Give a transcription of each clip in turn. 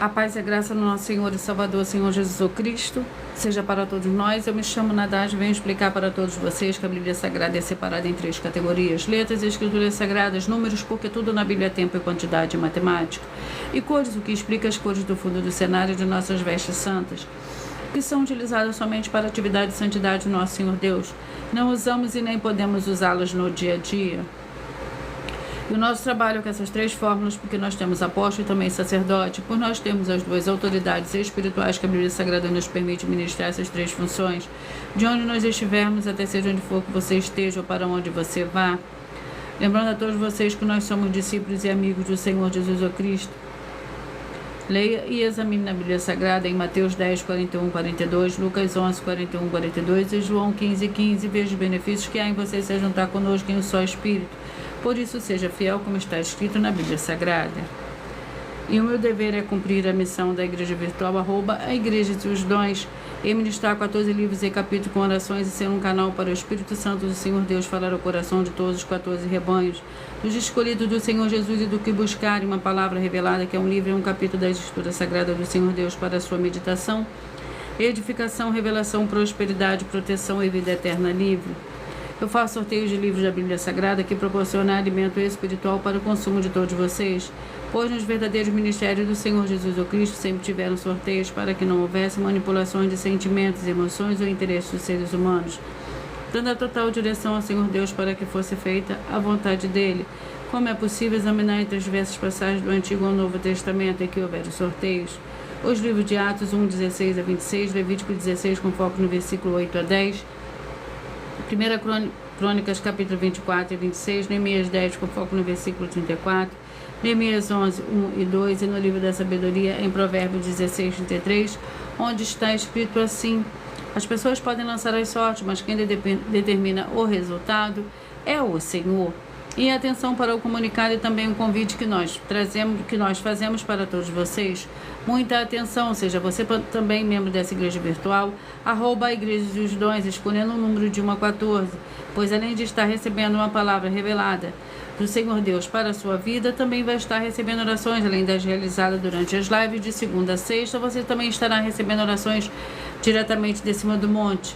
A paz e a graça do nosso Senhor e Salvador, Senhor Jesus Cristo, seja para todos nós. Eu me chamo Nadage e venho explicar para todos vocês que a Bíblia Sagrada é separada em 3 categorias: letras, escrituras sagradas, números, porque tudo na Bíblia é tempo e quantidade e matemática, e cores, o que explica as cores do fundo do cenário de nossas vestes santas, que são utilizadas somente para a atividade de santidade do nosso Senhor Deus. Não usamos e nem podemos usá-las no dia a dia. E o nosso trabalho é com essas 3 fórmulas, porque nós temos apóstolo e também sacerdote, por nós termos as 2 autoridades espirituais que a Bíblia Sagrada nos permite ministrar essas 3 funções, de onde nós estivermos, até seja onde for que você esteja ou para onde você vá. Lembrando a todos vocês que nós somos discípulos e amigos do Senhor Jesus Cristo. Leia e examine na Bíblia Sagrada em Mateus 10, 41, 42, Lucas 11, 41, 42 e João 15, 15. Veja os benefícios que há em você se juntar conosco em um só Espírito. Por isso, seja fiel como está escrito na Bíblia Sagrada. E o meu dever é cumprir a missão da Igreja Virtual, @ a Igreja e os Dons, e ministrar 14 livros e capítulos com orações e ser um canal para o Espírito Santo do Senhor Deus falar ao coração de todos os 14 rebanhos, dos escolhidos do Senhor Jesus e do que buscarem uma palavra revelada, que é um livro e um capítulo da Escritura Sagrada do Senhor Deus para a sua meditação, edificação, revelação, prosperidade, proteção e vida eterna livre. Eu faço sorteios de livros da Bíblia Sagrada que proporcionam alimento espiritual para o consumo de todos vocês, pois nos verdadeiros ministérios do Senhor Jesus Cristo sempre tiveram sorteios para que não houvesse manipulações de sentimentos, emoções ou interesses dos seres humanos, dando a total direção ao Senhor Deus para que fosse feita a vontade dele. Como é possível examinar entre as diversas passagens do Antigo ao Novo Testamento em que houver os sorteios? Os livros de Atos 1, 16 a 26, Levítico 16 com foco no versículo 8 a 10, 1 Crônicas capítulo 24 e 26, Neemias 10 com foco no versículo 34, Neemias 11, 1 e 2 e no livro da sabedoria em Provérbios 16, 33, onde está escrito assim: as pessoas podem lançar as sortes, mas quem determina o resultado é o Senhor. E atenção para o comunicado e também um convite que nós fazemos para todos vocês. Muita atenção, seja você também membro dessa igreja virtual, @ a Igreja dos Dons, escolhendo o número de 1 a 14, pois além de estar recebendo uma palavra revelada do Senhor Deus para a sua vida, também vai estar recebendo orações, além das realizadas durante as lives de segunda a sexta. Você também estará recebendo orações diretamente de cima do monte,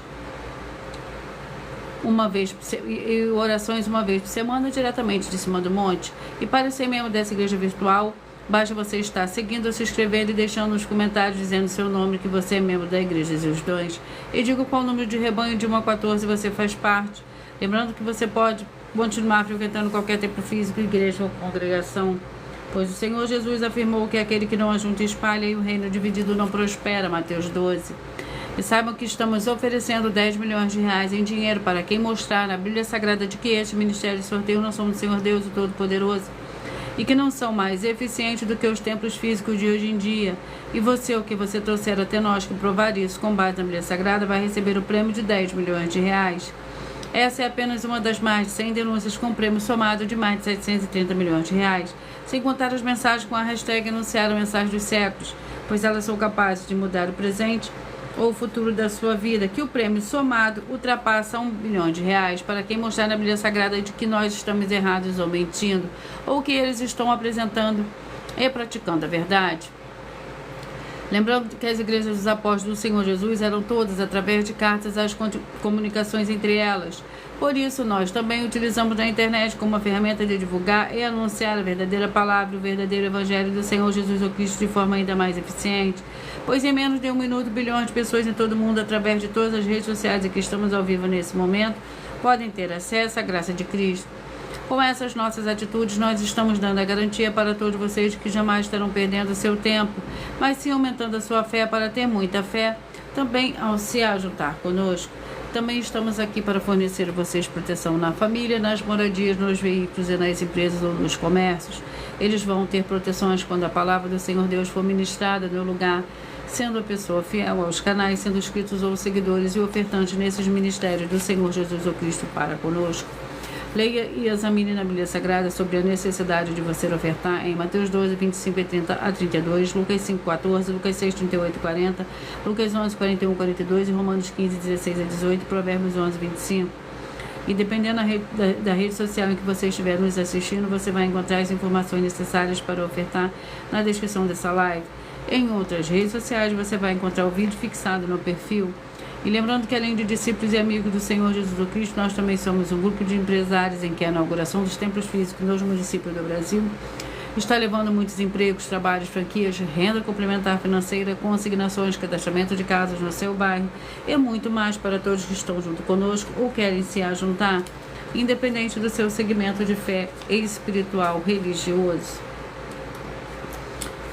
e orações uma vez por semana diretamente de cima do monte. E para ser membro dessa igreja virtual, basta você estar seguindo, se inscrevendo e deixando nos comentários dizendo seu nome, que você é membro da Igreja e os Dons, e diga qual número de rebanho de 1 a 14 você faz parte. Lembrando que você pode continuar frequentando qualquer templo físico, igreja ou congregação, pois o Senhor Jesus afirmou que aquele que não ajunta e espalha, e o reino dividido não prospera, Mateus 12. E saibam que estamos oferecendo 10 milhões de reais em dinheiro para quem mostrar na Bíblia Sagrada de que este ministério de sorteio não somos do Senhor Deus, o Todo-Poderoso, e que não são mais eficientes do que os templos físicos de hoje em dia. E você, o que você trouxer até nós que provar isso com base na Bíblia Sagrada, vai receber o prêmio de 10 milhões de reais. Essa é apenas uma das mais de 100 denúncias com prêmio somado de mais de 730 milhões de reais, sem contar as mensagens com a hashtag Anunciar a Mensagem dos Séculos, pois elas são capazes de mudar o presente ou o futuro da sua vida, que o prêmio somado ultrapassa 1 bilhão de reais para quem mostrar na Bíblia Sagrada de que nós estamos errados ou mentindo, ou que eles estão apresentando e praticando a verdade. Lembrando que as igrejas dos apóstolos do Senhor Jesus eram todas através de cartas as comunicações entre elas. Por isso, nós também utilizamos a internet como uma ferramenta de divulgar e anunciar a verdadeira palavra, o verdadeiro evangelho do Senhor Jesus Cristo de forma ainda mais eficiente, pois em menos de 1 minuto, bilhões de pessoas em todo o mundo, através de todas as redes sociais em que estamos ao vivo nesse momento, podem ter acesso à graça de Cristo. Com essas nossas atitudes, nós estamos dando a garantia para todos vocês de que jamais estarão perdendo seu tempo, mas sim aumentando a sua fé para ter muita fé, também ao se ajuntar conosco. Também estamos aqui para fornecer a vocês proteção na família, nas moradias, nos veículos e nas empresas ou nos comércios. Eles vão ter proteções quando a palavra do Senhor Deus for ministrada no lugar, sendo a pessoa fiel aos canais, sendo inscritos ou seguidores e ofertantes nesses ministérios do Senhor Jesus Cristo para conosco. Leia e examine na Bíblia Sagrada sobre a necessidade de você ofertar em Mateus 12, 25 e 30 a 32, Lucas 5, 14, Lucas 6, 38 e 40, Lucas 11, 41 e 42 e Romanos 15, 16 a 18, Provérbios 11, 25. E dependendo da rede social em que você estiver nos assistindo, você vai encontrar as informações necessárias para ofertar na descrição dessa live. em outras redes sociais. Você vai encontrar o vídeo fixado no perfil. E lembrando que, além de discípulos e amigos do Senhor Jesus Cristo, nós também somos um grupo de empresários em que a inauguração dos templos físicos nos municípios do Brasil está levando muitos empregos, trabalhos, franquias, renda complementar financeira, consignações, cadastramento de casas no seu bairro e muito mais para todos que estão junto conosco ou querem se ajuntar, independente do seu segmento de fé espiritual, religioso.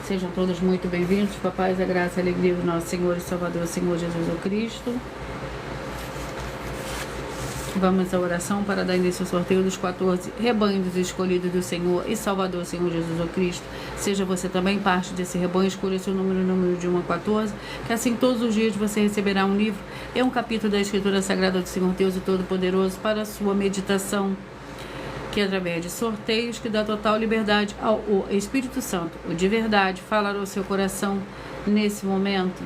Sejam todos muito bem-vindos. Papai, a graça e a alegria do nosso Senhor e Salvador, Senhor Jesus Cristo. Vamos à oração para dar início ao sorteio dos 14 rebanhos escolhidos do Senhor e Salvador, Senhor Jesus Cristo. Seja você também parte desse rebanho, escolha seu número de 1 a 14, que assim todos os dias você receberá um livro e um capítulo da Escritura Sagrada do Senhor Deus e Todo-Poderoso para a sua meditação, que através de sorteios que dá total liberdade ao Espírito Santo, o de verdade, falar ao seu coração nesse momento.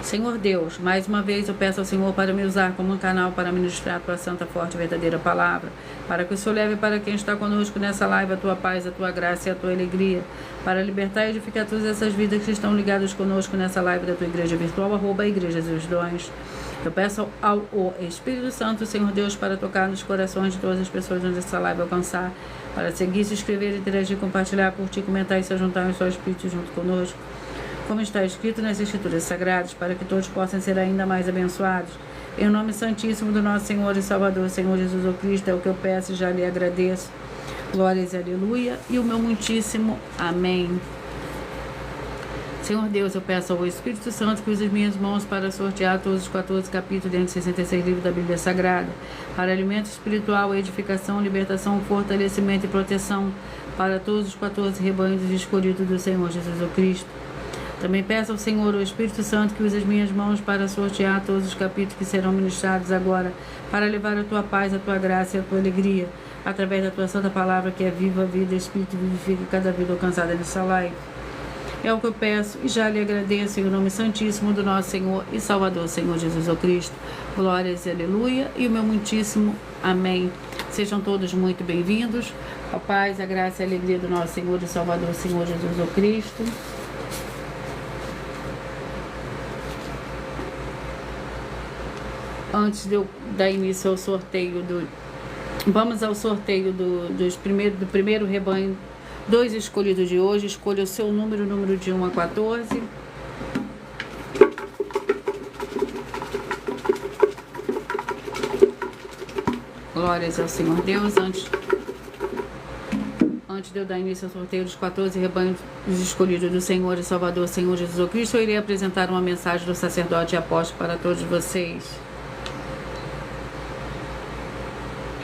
Senhor Deus, mais uma vez eu peço ao Senhor para me usar como um canal para ministrar a tua santa, forte e verdadeira palavra, para que o Senhor leve para quem está conosco nessa live a tua paz, a tua graça e a tua alegria, para libertar e edificar todas essas vidas que estão ligadas conosco nessa live da tua igreja virtual, @Igreja dos Dons. Eu peço ao Espírito Santo, Senhor Deus, para tocar nos corações de todas as pessoas onde essa live alcançar, para seguir, se inscrever, interagir, compartilhar, curtir, comentar e se juntar ao seu Espírito junto conosco, como está escrito nas Escrituras Sagradas, para que todos possam ser ainda mais abençoados. Em nome santíssimo do nosso Senhor e Salvador, Senhor Jesus Cristo, é o que eu peço e já lhe agradeço. Glórias e aleluia, e o meu muitíssimo amém. Senhor Deus, eu peço ao Espírito Santo que use as minhas mãos para sortear todos os 14 capítulos dentro de 66 livros da Bíblia Sagrada, para alimento espiritual, edificação, libertação, fortalecimento e proteção para todos os 14 rebanhos escolhidos do Senhor Jesus Cristo. Também peço ao Senhor, o Espírito Santo, que use as minhas mãos para sortear todos os capítulos que serão ministrados agora, para levar a tua paz, a tua graça e a tua alegria, através da tua santa palavra, que é viva, vida, Espírito vivifica cada vida alcançada nessa live. É o que eu peço e já lhe agradeço em nome santíssimo do nosso Senhor e Salvador, Senhor Jesus Cristo. Glórias e aleluia, e o meu muitíssimo amém. Sejam todos muito bem-vindos. A paz, a graça e a alegria do nosso Senhor e Salvador, Senhor Jesus Cristo. Antes de eu dar início ao sorteio vamos ao sorteio do primeiro rebanho, 2 escolhidos de hoje. Escolha o seu número de 1 a 14. Glórias ao Senhor Deus. Antes de eu dar início ao sorteio dos 14 rebanhos escolhidos do Senhor e Salvador, Senhor Jesus Cristo, eu irei apresentar uma mensagem do sacerdote e apóstolo para todos vocês.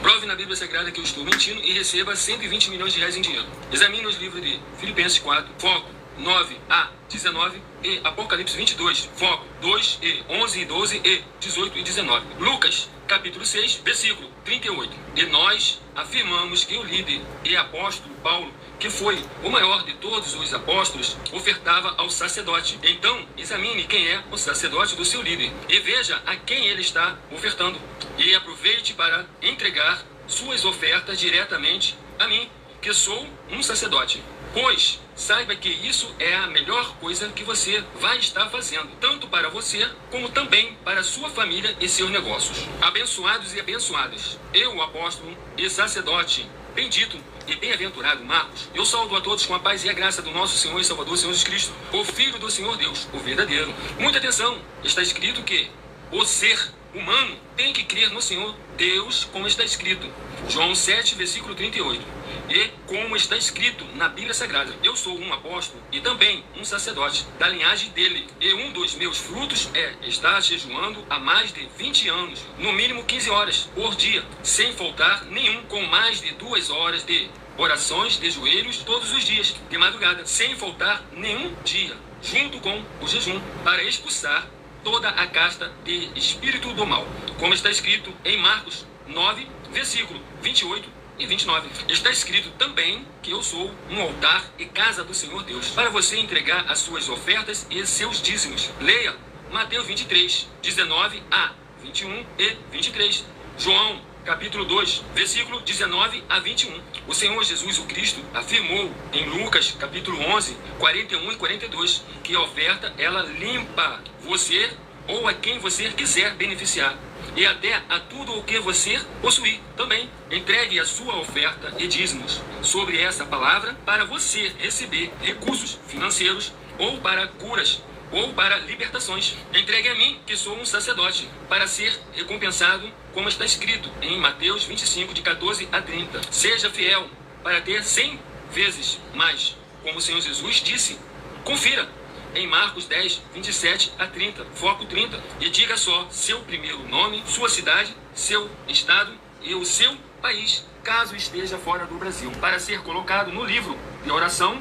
Prove na Bíblia Sagrada que eu estou mentindo e receba 120 milhões de reais em dinheiro. Examine os livros de Filipenses 4, foco 9 a 19 e Apocalipse 22, foco 2 e 11 e 12 e 18 e 19. Lucas, capítulo 6, versículo 38. E nós afirmamos que o líder e apóstolo Paulo, que foi o maior de todos os apóstolos, ofertava ao sacerdote. Então, examine quem é o sacerdote do seu líder e veja a quem ele está ofertando. E aproveite para entregar suas ofertas diretamente a mim, que sou um sacerdote. Pois saiba que isso é a melhor coisa que você vai estar fazendo, tanto para você, como também para sua família e seus negócios. Abençoados e abençoadas, eu, o apóstolo e sacerdote bendito e bem-aventurado Marcos, eu saúdo a todos com a paz e a graça do nosso Senhor e Salvador, Senhor Jesus Cristo, o Filho do Senhor Deus, o verdadeiro. Muita atenção, está escrito que o ser humano tem que crer no Senhor Deus, como está escrito. João 7, versículo 38. E como está escrito na Bíblia Sagrada, eu sou um apóstolo e também um sacerdote da linhagem dele. E um dos meus frutos é estar jejuando há mais de 20 anos, no mínimo 15 horas por dia, sem faltar nenhum, com mais de 2 horas de orações de joelhos todos os dias, de madrugada, sem faltar nenhum dia, junto com o jejum, para expulsar toda a casta de espírito do mal, como está escrito em Marcos 9, versículo 28 e 29. Está escrito também que eu sou um altar e casa do Senhor Deus, para você entregar as suas ofertas e seus dízimos. Leia Mateus 23, 19 a 21 e 23. João capítulo 2, versículo 19 a 21. O Senhor Jesus, o Cristo, afirmou em Lucas, capítulo 11, 41 e 42, que a oferta, ela limpa você ou a quem você quiser beneficiar, e até a tudo o que você possuir também. Entregue a sua oferta e dízimos sobre essa palavra para você receber recursos financeiros ou para curas ou para libertações. Entregue a mim, que sou um sacerdote, para ser recompensado, como está escrito em Mateus 25, de 14 a 30. Seja fiel para ter 100 vezes mais, como o Senhor Jesus disse. Confira em Marcos 10, 27 a 30, foco 30, e diga só seu primeiro nome, sua cidade, seu estado e o seu país, caso esteja fora do Brasil, para ser colocado no livro de oração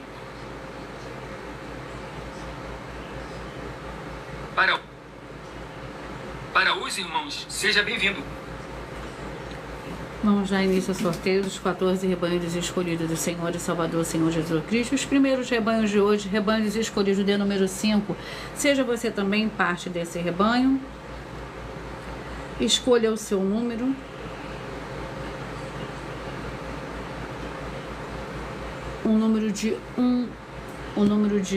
para os irmãos. Seja bem-vindo. Vamos dar início ao sorteio dos 14 rebanhos escolhidos do Senhor e Salvador, Senhor Jesus Cristo. Os primeiros rebanhos de hoje, rebanhos escolhidos de número 5. Seja você também parte desse rebanho. Escolha o seu número. Um número de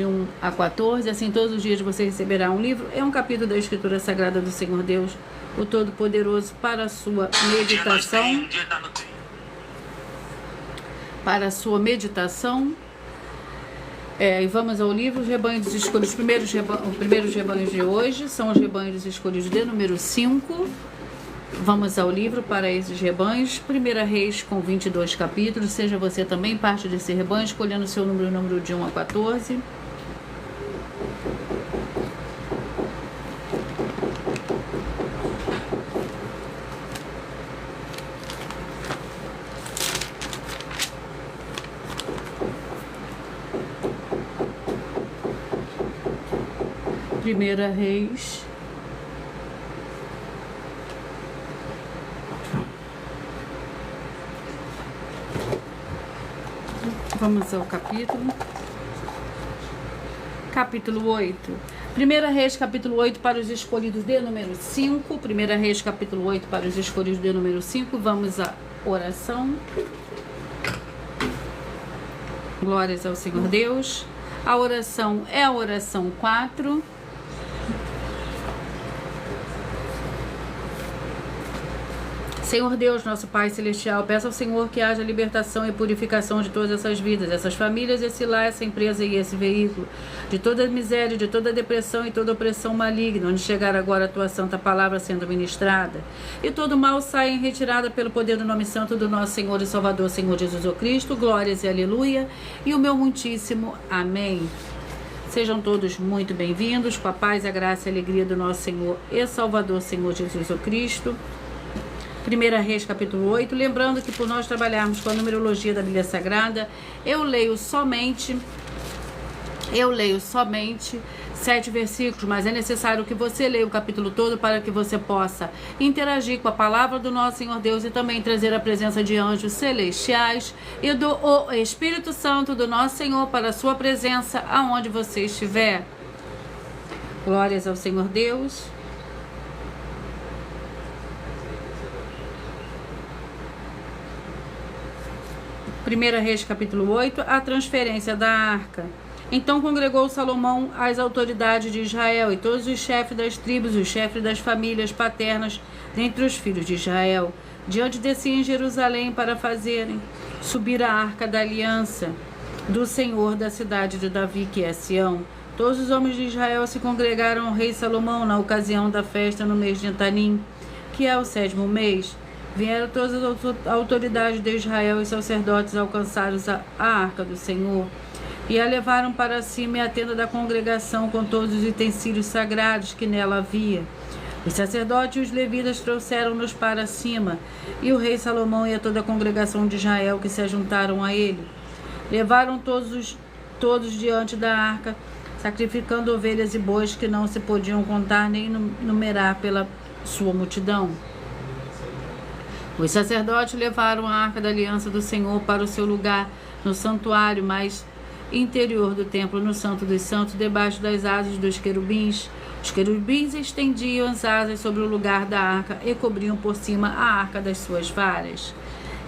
1 a 14, assim todos os dias você receberá um livro. É um capítulo da Escritura Sagrada do Senhor Deus, o Todo-Poderoso, para a sua meditação. Para a sua meditação. E vamos ao livro. Os rebanhos escolhidos. Os primeiros rebanhos de hoje são os rebanhos escolhidos de número 5. Vamos ao livro para esses rebanhos. 1 Reis com 22 capítulos. Seja você também parte desse rebanho, escolhendo o seu número de 1 a 14. Primeira Reis. Vamos ao capítulo. Capítulo 8. 1 Reis, capítulo 8, para os escolhidos de número 5. 1 Reis, capítulo 8, para os escolhidos de número 5. Vamos à oração. Glórias ao Senhor Deus. A oração é a oração 4. Senhor Deus, nosso Pai Celestial, peço ao Senhor que haja libertação e purificação de todas essas vidas, essas famílias, esse lar, essa empresa e esse veículo, de toda miséria, de toda depressão e toda opressão maligna, onde chegar agora a tua santa palavra sendo ministrada, e todo mal saia em retirada pelo poder do nome santo do nosso Senhor e Salvador, Senhor Jesus o Cristo, glórias e aleluia, e o meu muitíssimo amém. Sejam todos muito bem-vindos, com a paz, a graça e a alegria do nosso Senhor e Salvador, Senhor Jesus o Cristo. 1 Reis, capítulo 8, lembrando que por nós trabalharmos com a numerologia da Bíblia Sagrada, eu leio somente 7 versículos, mas é necessário que você leia o capítulo todo para que você possa interagir com a palavra do nosso Senhor Deus e também trazer a presença de anjos celestiais e do Espírito Santo do nosso Senhor para a sua presença aonde você estiver. Glórias ao Senhor Deus. Primeira Reis, capítulo 8, a transferência da arca. Então congregou Salomão as autoridades de Israel e todos os chefes das tribos, os chefes das famílias paternas dentre os filhos de Israel, diante de si em Jerusalém, para fazerem subir a arca da aliança do Senhor da cidade de Davi, que é Sião. Todos os homens de Israel se congregaram ao rei Salomão na ocasião da festa no mês de Etanim, que é o 7º mês. Vieram todas as autoridades de Israel e sacerdotes alcançados a arca do Senhor e a levaram para cima e a tenda da congregação com todos os utensílios sagrados que nela havia. Os sacerdotes e os levitas trouxeram-nos para cima, e o rei Salomão e a toda a congregação de Israel que se ajuntaram a ele levaram todos diante da arca, sacrificando ovelhas e bois que não se podiam contar nem numerar pela sua multidão. Os sacerdotes levaram a arca da aliança do Senhor para o seu lugar no santuário mais interior do templo, no Santo dos Santos, debaixo das asas dos querubins. Os querubins estendiam as asas sobre o lugar da arca e cobriam por cima a arca das suas varas.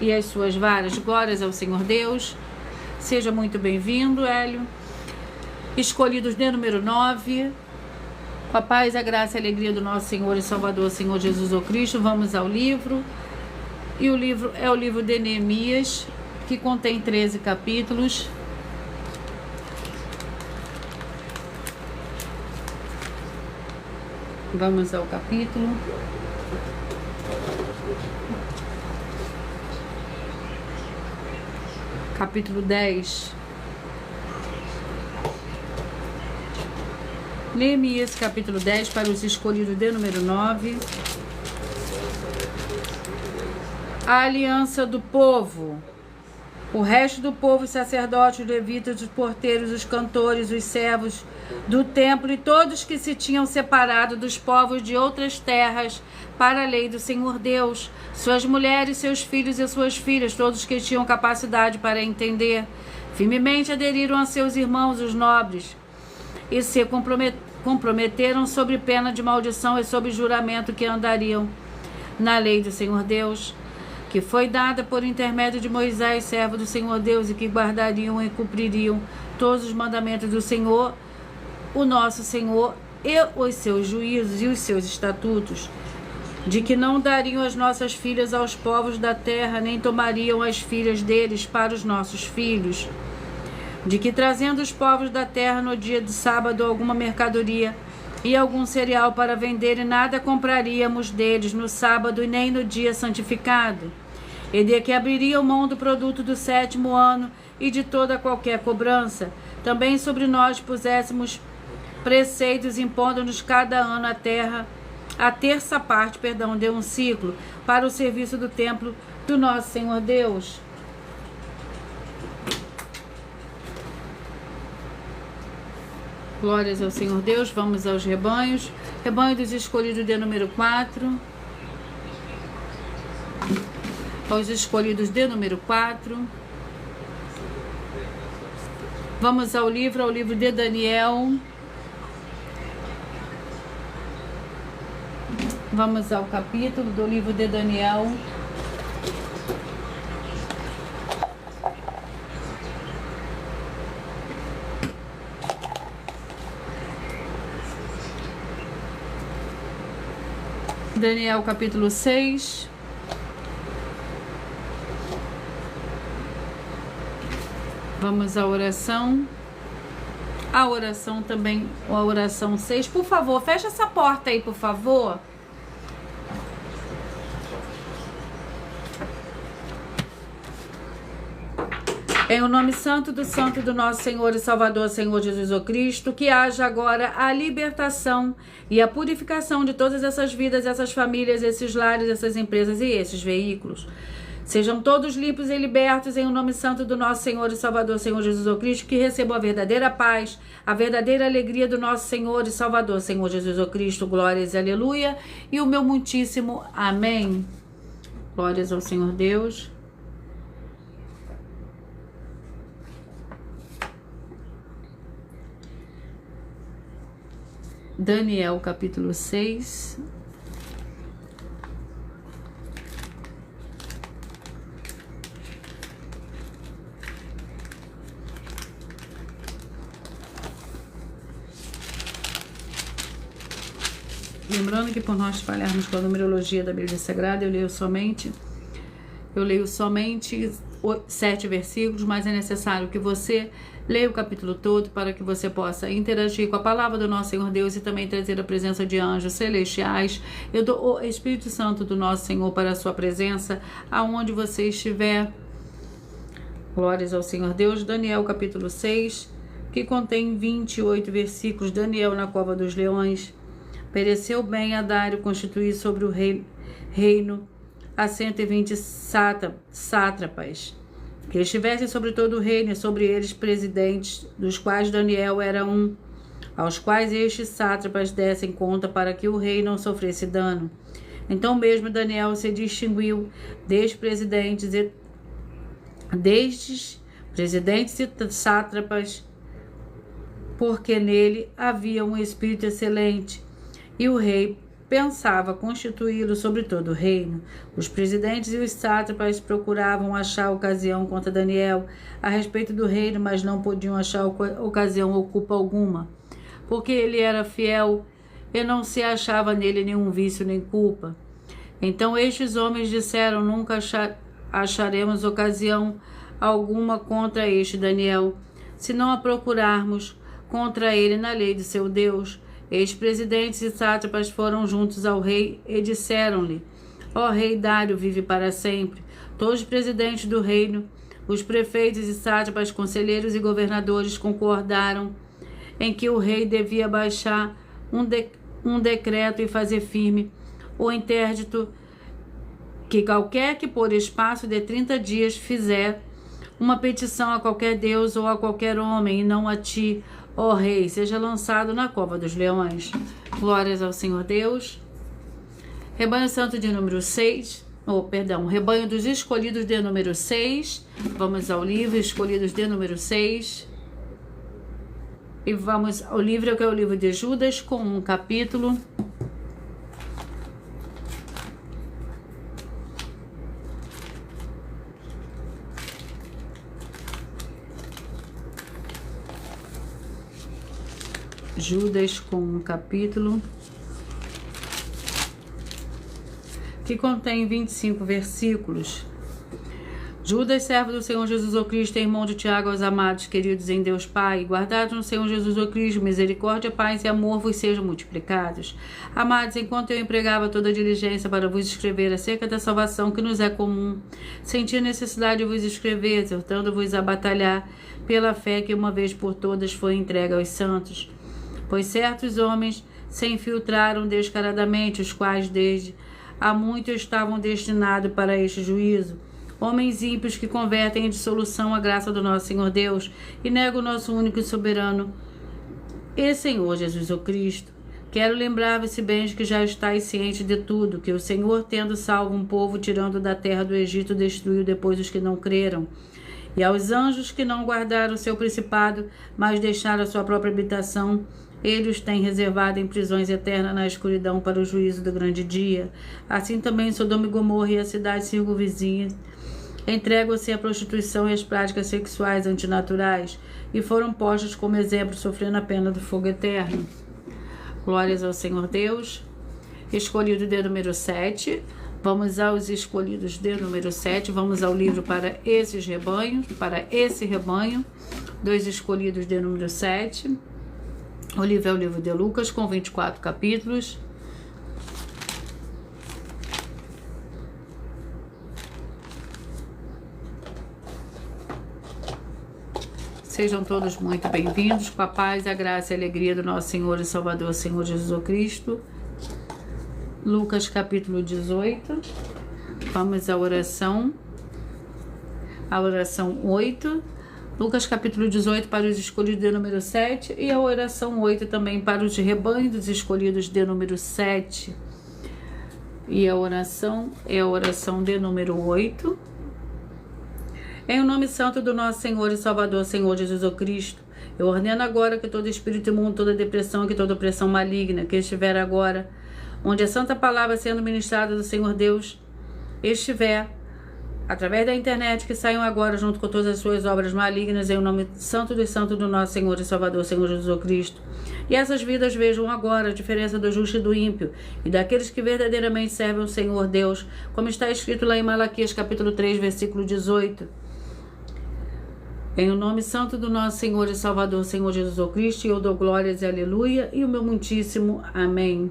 E as suas varas, glórias ao Senhor Deus. Seja muito bem-vindo, Hélio. Escolhidos de número 9. Com a paz, a graça e a alegria do nosso Senhor e Salvador, Senhor Jesus o Cristo. Vamos ao livro. E o livro é o livro de Neemias, que contém 13 capítulos. Vamos ao capítulo. Capítulo 10. Neemias, capítulo 10, para os escolhidos de número 9. A aliança do povo. O resto do povo, os sacerdotes, os levitas, os porteiros, os cantores, os servos do templo e todos que se tinham separado dos povos de outras terras para a lei do Senhor Deus, suas mulheres, seus filhos e suas filhas, todos que tinham capacidade para entender, firmemente aderiram a seus irmãos, os nobres, e se comprometeram sob pena de maldição e sob juramento que andariam na lei do Senhor Deus, que foi dada por intermédio de Moisés, servo do Senhor Deus, e que guardariam e cumpririam todos os mandamentos do Senhor, o nosso Senhor, e os seus juízos e os seus estatutos, de que não dariam as nossas filhas aos povos da terra, nem tomariam as filhas deles para os nossos filhos, de que trazendo os povos da terra no dia de sábado alguma mercadoria e algum cereal para vender, e nada compraríamos deles no sábado e nem no dia santificado, e de que abririam mão do produto do 7º ano e de toda qualquer cobrança. Também sobre nós puséssemos preceitos, impondo-nos cada ano a terça parte de um ciclo, para o serviço do templo do nosso Senhor Deus. Glórias ao Senhor Deus. Vamos aos rebanhos. Rebanho dos escolhidos de número 4. Aos escolhidos de número 4. Vamos ao livro de Daniel. Vamos ao capítulo do livro de Daniel. Daniel, capítulo 6. Vamos à oração. A oração também, a oração 6. Por favor, fecha essa porta aí, por favor. Em o nome santo do nosso Senhor e Salvador, Senhor Jesus o Cristo, que haja agora a libertação e a purificação de todas essas vidas, essas famílias, esses lares, essas empresas e esses veículos. Sejam todos limpos e libertos em o nome santo do nosso Senhor e Salvador, Senhor Jesus o Cristo, que recebam a verdadeira paz, a verdadeira alegria do nosso Senhor e Salvador, Senhor Jesus o Cristo. Glórias e aleluia. E o meu muitíssimo amém. Glórias ao Senhor Deus. Daniel, capítulo 6. Lembrando que por nós falharmos com a numerologia da Bíblia Sagrada, eu leio somente 7 versículos, mas é necessário que você leia o capítulo todo para que você possa interagir com a palavra do nosso Senhor Deus e também trazer a presença de anjos celestiais. Eu dou o Espírito Santo do nosso Senhor para a sua presença, aonde você estiver. Glórias ao Senhor Deus. Daniel, capítulo 6, que contém 28 versículos. Daniel na cova dos leões. Pereceu bem a Dário constituir sobre o reino a 120 sátrapas, que estivessem sobre todo o reino, e sobre eles presidentes, dos quais Daniel era um, aos quais estes sátrapas dessem conta para que o rei não sofresse dano. Então mesmo Daniel se distinguiu destes presidentes e sátrapas porque nele havia um espírito excelente, e o rei pensava constituí-lo sobre todo o reino. Os presidentes e os sátrapas procuravam achar ocasião contra Daniel a respeito do reino, mas não podiam achar ocasião ou culpa alguma, porque ele era fiel e não se achava nele nenhum vício nem culpa. Então estes homens disseram: nunca acharemos ocasião alguma contra este Daniel, se não a procurarmos contra ele na lei de seu Deus. Ex-presidentes e sátrapas foram juntos ao rei e disseram-lhe: ó rei Dário, vive para sempre. Todos os presidentes do reino, os prefeitos e sátrapas, conselheiros e governadores concordaram em que o rei devia baixar um decreto e fazer firme o interdito que qualquer que por espaço de 30 dias fizer uma petição a qualquer deus ou a qualquer homem, e não a ti, ó rei, seja lançado na cova dos leões. Glórias ao Senhor Deus. Rebanho santo de número 6, rebanho dos escolhidos de número 6. Vamos ao livro Escolhidos de número 6. E vamos ao livro que é o livro de Judas, com um capítulo. Judas com um capítulo que contém 25 versículos. Judas, servo do Senhor Jesus o Cristo, irmão de Tiago, aos amados, queridos em Deus Pai, guardados no Senhor Jesus o Cristo, misericórdia, paz e amor vos sejam multiplicados. Amados, enquanto eu empregava toda a diligência para vos escrever acerca da salvação que nos é comum, senti a necessidade de vos escrever, exortando-vos a batalhar pela fé que uma vez por todas foi entregue aos santos. Pois certos homens se infiltraram descaradamente, os quais desde há muito estavam destinados para este juízo. Homens ímpios que convertem em dissolução a graça do nosso Senhor Deus e negam o nosso único e soberano e Senhor Jesus o Cristo. Quero lembrar-vos, se bem que já estáis cientes de tudo, que o Senhor, tendo salvo um povo, tirando da terra do Egito, destruiu depois os que não creram. E aos anjos que não guardaram o seu principado, mas deixaram a sua própria habitação, ele os tem reservado em prisões eternas na escuridão para o juízo do grande dia. Assim também Sodoma e Gomorra e as cidades circunvizinhas entregam-se à prostituição e às práticas sexuais antinaturais e foram postos como exemplo, sofrendo a pena do fogo eterno. Glórias ao Senhor Deus. Escolhido de número 7. Vamos aos escolhidos de número 7. Vamos ao livro para esses rebanhos, para esse rebanho. Dois escolhidos de número 7. O livro é o livro de Lucas, com 24 capítulos. Sejam todos muito bem-vindos, com a paz, a graça e a alegria do nosso Senhor e Salvador, Senhor Jesus Cristo. Lucas, capítulo 18. Vamos à oração. A oração 8. Lucas, capítulo 18, para os escolhidos de número 7. E a oração 8 também para os rebanhos dos escolhidos de número 7. E a oração é a oração de número 8. Em o nome santo do nosso Senhor e Salvador, Senhor Jesus o Cristo, eu ordeno agora que todo espírito imundo, toda depressão, que toda opressão maligna que estiver agora, onde a santa palavra sendo ministrada do Senhor Deus estiver, através da internet, que saiam agora junto com todas as suas obras malignas, em o nome santo dos santos do nosso Senhor e Salvador, Senhor Jesus o Cristo. E essas vidas vejam agora a diferença do justo e do ímpio, e daqueles que verdadeiramente servem o Senhor Deus, como está escrito lá em Malaquias, capítulo 3, versículo 18. Em o nome santo do nosso Senhor e Salvador, Senhor Jesus o Cristo, eu dou glórias e aleluia, e o meu muitíssimo amém.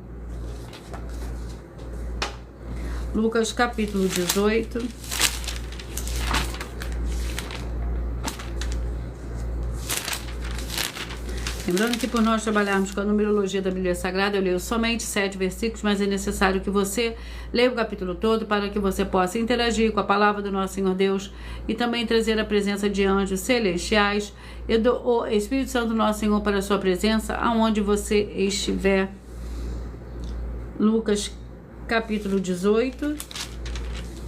Lucas, capítulo 18. Lembrando que por nós trabalharmos com a numerologia da Bíblia Sagrada, eu leio somente 7 versículos, mas é necessário que você leia o capítulo todo para que você possa interagir com a palavra do nosso Senhor Deus e também trazer a presença de anjos celestiais e do Espírito Santo do nosso Senhor para a sua presença, aonde você estiver. Lucas, capítulo 18,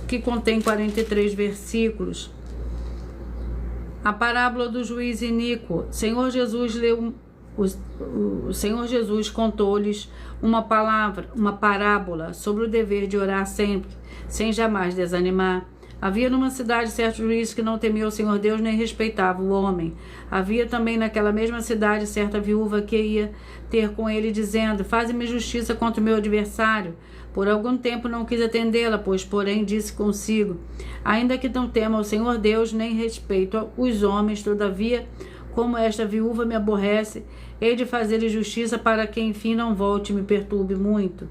que contém 43 versículos. A parábola do juiz iníquo. Senhor Jesus leu o Senhor Jesus contou-lhes uma parábola sobre o dever de orar sempre, sem jamais desanimar. Havia numa cidade certo juiz que não temia o Senhor Deus nem respeitava o homem. Havia também naquela mesma cidade certa viúva que ia ter com ele, dizendo: faze-me justiça contra o meu adversário. Por algum tempo não quis atendê-la, pois porém disse consigo: ainda que não tema o Senhor Deus nem respeito os homens, todavia, como esta viúva me aborrece, hei de fazer justiça para que enfim não volte e me perturbe muito.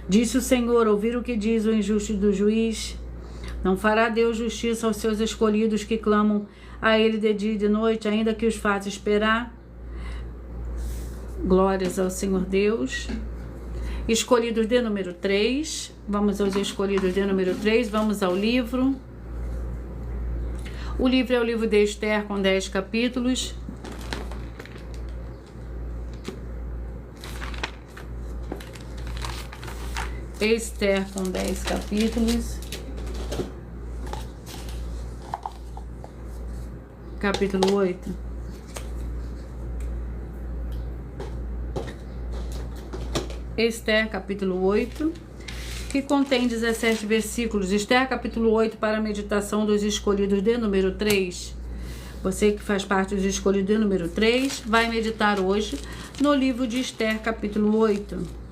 Disse o Senhor: ouvir o que diz o injusto do juiz? Não fará Deus justiça aos seus escolhidos que clamam a Ele de dia e de noite, ainda que os faça esperar? Glórias ao Senhor Deus. Escolhidos de número 3. Vamos aos escolhidos de número 3. Vamos ao livro. O livro é o livro de Esther, com 10 capítulos. Esther, com 10 capítulos. Capítulo 8. Esther, capítulo 8, que contém 17 versículos. Esther, capítulo 8, para a meditação dos escolhidos de número 3. Você que faz parte dos escolhidos de número 3, vai meditar hoje no livro de Esther, capítulo 8.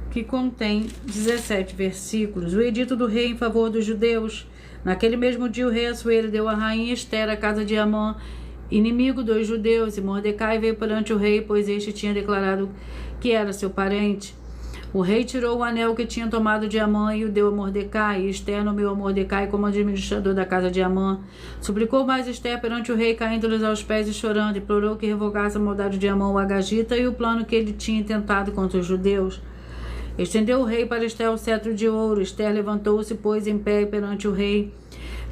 Que contém 17 versículos. O edito do rei em favor dos judeus. Naquele mesmo dia o rei Assuero deu à rainha Esther a casa de Amã, inimigo dos judeus, e Mordecai veio perante o rei, pois este tinha declarado que era seu parente. O rei tirou o anel que tinha tomado de Amã e o deu a Mordecai, e Esther nomeou a Mordecai como administrador da casa de Amã. Suplicou mais Esther perante o rei, caindo-lhes aos pés e chorando, e implorou que revogasse a maldade de Amã o agagita e o plano que ele tinha intentado contra os judeus. Estendeu o rei para Esther o cetro de ouro. Esther levantou-se, pôs em pé perante o rei.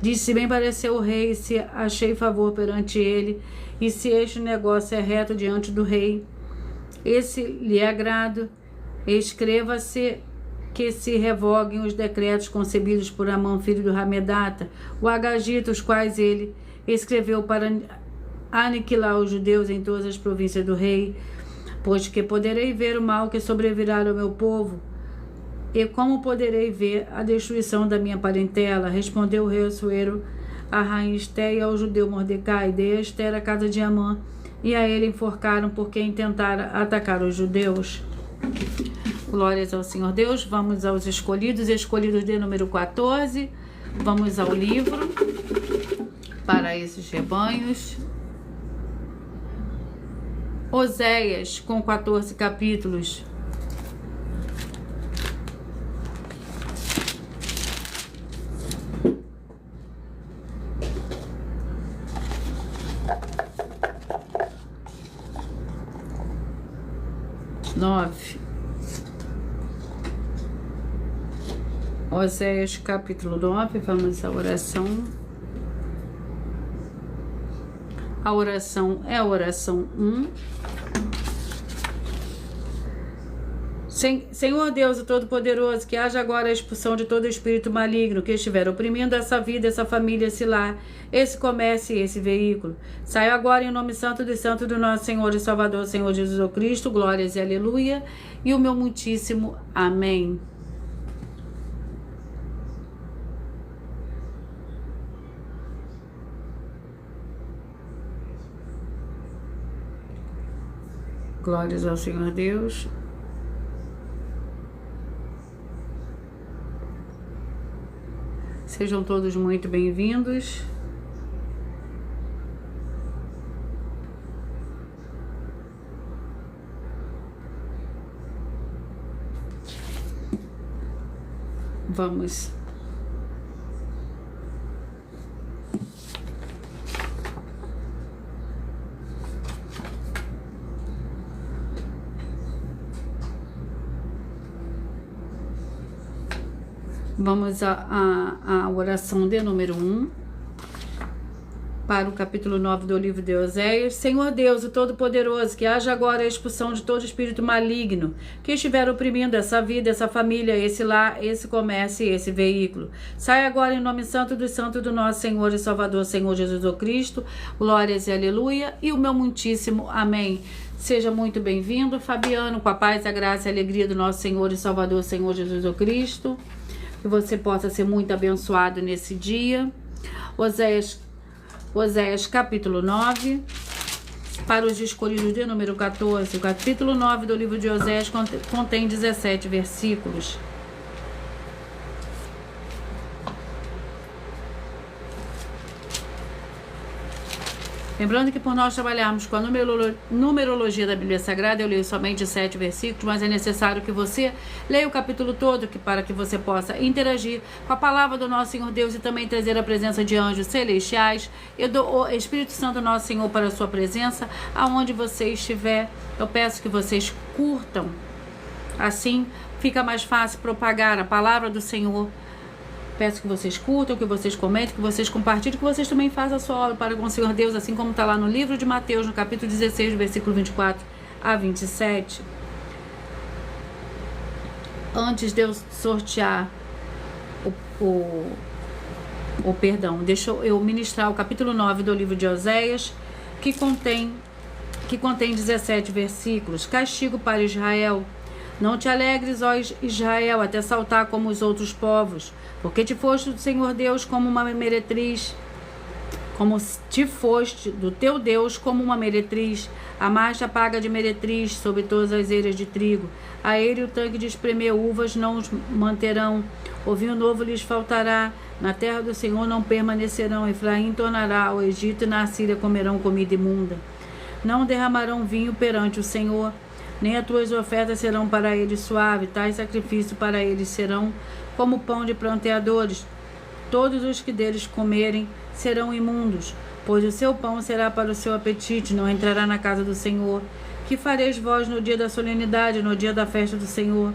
Disse: se bem pareceu o rei, se achei favor perante ele, e se este negócio é reto diante do rei, esse lhe agrado, escreva-se que se revoguem os decretos concebidos por Amã, filho do Hamedata, o agagita, os quais ele escreveu para aniquilar os judeus em todas as províncias do rei, pois que poderei ver o mal que sobrevirá ao meu povo, e como poderei ver a destruição da minha parentela? Respondeu o rei Assuero a rainha Esther e ao judeu Mordecai: dei a Esther a casa de Amã, e a ele enforcaram porque intentara atacar os judeus. Glórias ao Senhor Deus. Vamos aos escolhidos de número 14. Vamos ao livro para esses rebanhos. Oséias, com 14 capítulos. Oséias, capítulo 9, vamos à oração. A oração é a oração 1. Senhor Deus, o Todo-Poderoso, que haja agora a expulsão de todo espírito maligno que estiver oprimindo essa vida, essa família, esse lar, esse comércio e esse veículo. Saia agora em nome santo do nosso Senhor e Salvador, Senhor Jesus Cristo. Glórias e aleluia. E o meu muitíssimo amém. Glórias ao Senhor Deus. Sejam todos muito bem-vindos. Vamos. Vamos à oração de número 1. para o capítulo 9 do livro de Oséias. Senhor Deus, o Todo-Poderoso, que haja agora a expulsão de todo espírito maligno que estiver oprimindo essa vida, essa família, esse lar, esse comércio e esse veículo. Sai agora em nome santo dos santos do nosso Senhor e Salvador, Senhor Jesus Cristo. Glórias e aleluia. E o meu muitíssimo amém. Seja muito bem-vindo, Fabiano, com a paz, a graça e a alegria do nosso Senhor e Salvador, Senhor Jesus Cristo. Que você possa ser muito abençoado nesse dia. Oséias capítulo 9, para os escolhidos de número 14. O capítulo 9 do livro de Oséias contém 17 versículos. Lembrando que por nós trabalharmos com a numerologia da Bíblia Sagrada, eu leio somente 7 versículos, mas é necessário que você leia o capítulo todo para que você possa interagir com a palavra do nosso Senhor Deus e também trazer a presença de anjos celestiais. Eu dou o Espírito Santo nosso Senhor para a sua presença, aonde você estiver. Eu peço que vocês curtam, assim fica mais fácil propagar a palavra do Senhor. Peço que vocês curtam, que vocês comentem, que vocês compartilhem, que vocês também façam a sua obra para com o Senhor Deus, assim como está lá no livro de Mateus, no capítulo 16, versículo 24 a 27. Antes de eu sortear deixa eu ministrar o capítulo 9 do livro de Oséias, que contém 17 versículos. Castigo para Israel. Não te alegres, ó Israel, até saltar como os outros povos, porque te foste do Senhor Deus como uma meretriz, como te foste do teu Deus como uma meretriz. Amaste a paga de meretriz sobre todas as eiras de trigo. A eira e o tanque de espremer uvas não os manterão. O vinho novo lhes faltará. Na terra do Senhor não permanecerão. Efraim tornará ao Egito e na Síria comerão comida imunda. Não derramarão vinho perante o Senhor, nem as tuas ofertas serão para eles suave, tais sacrifícios para eles serão como pão de pranteadores. Todos os que deles comerem serão imundos, pois o seu pão será para o seu apetite, não entrará na casa do Senhor. Que fareis vós no dia da solenidade, no dia da festa do Senhor?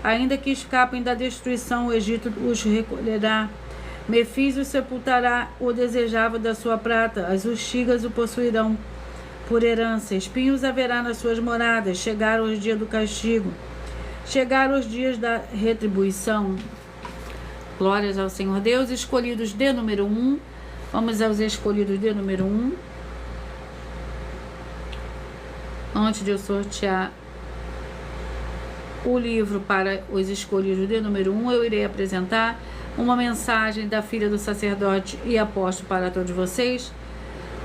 Ainda que escapem da destruição, o Egito os recolherá. Mefis os sepultará, o desejável da sua prata, as urtigas o possuirão por herança. Espinhos haverá nas suas moradas. Chegaram os dias do castigo, chegaram os dias da retribuição. Glórias ao Senhor Deus. Escolhidos de número 1. Vamos aos escolhidos de número 1. Antes de eu sortear o livro para os escolhidos de número 1, eu irei apresentar uma mensagem da filha do sacerdote e apóstolo para todos vocês,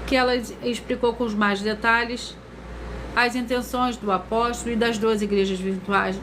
que ela explicou com os mais detalhes as intenções do apóstolo e das 2 igrejas virtuais.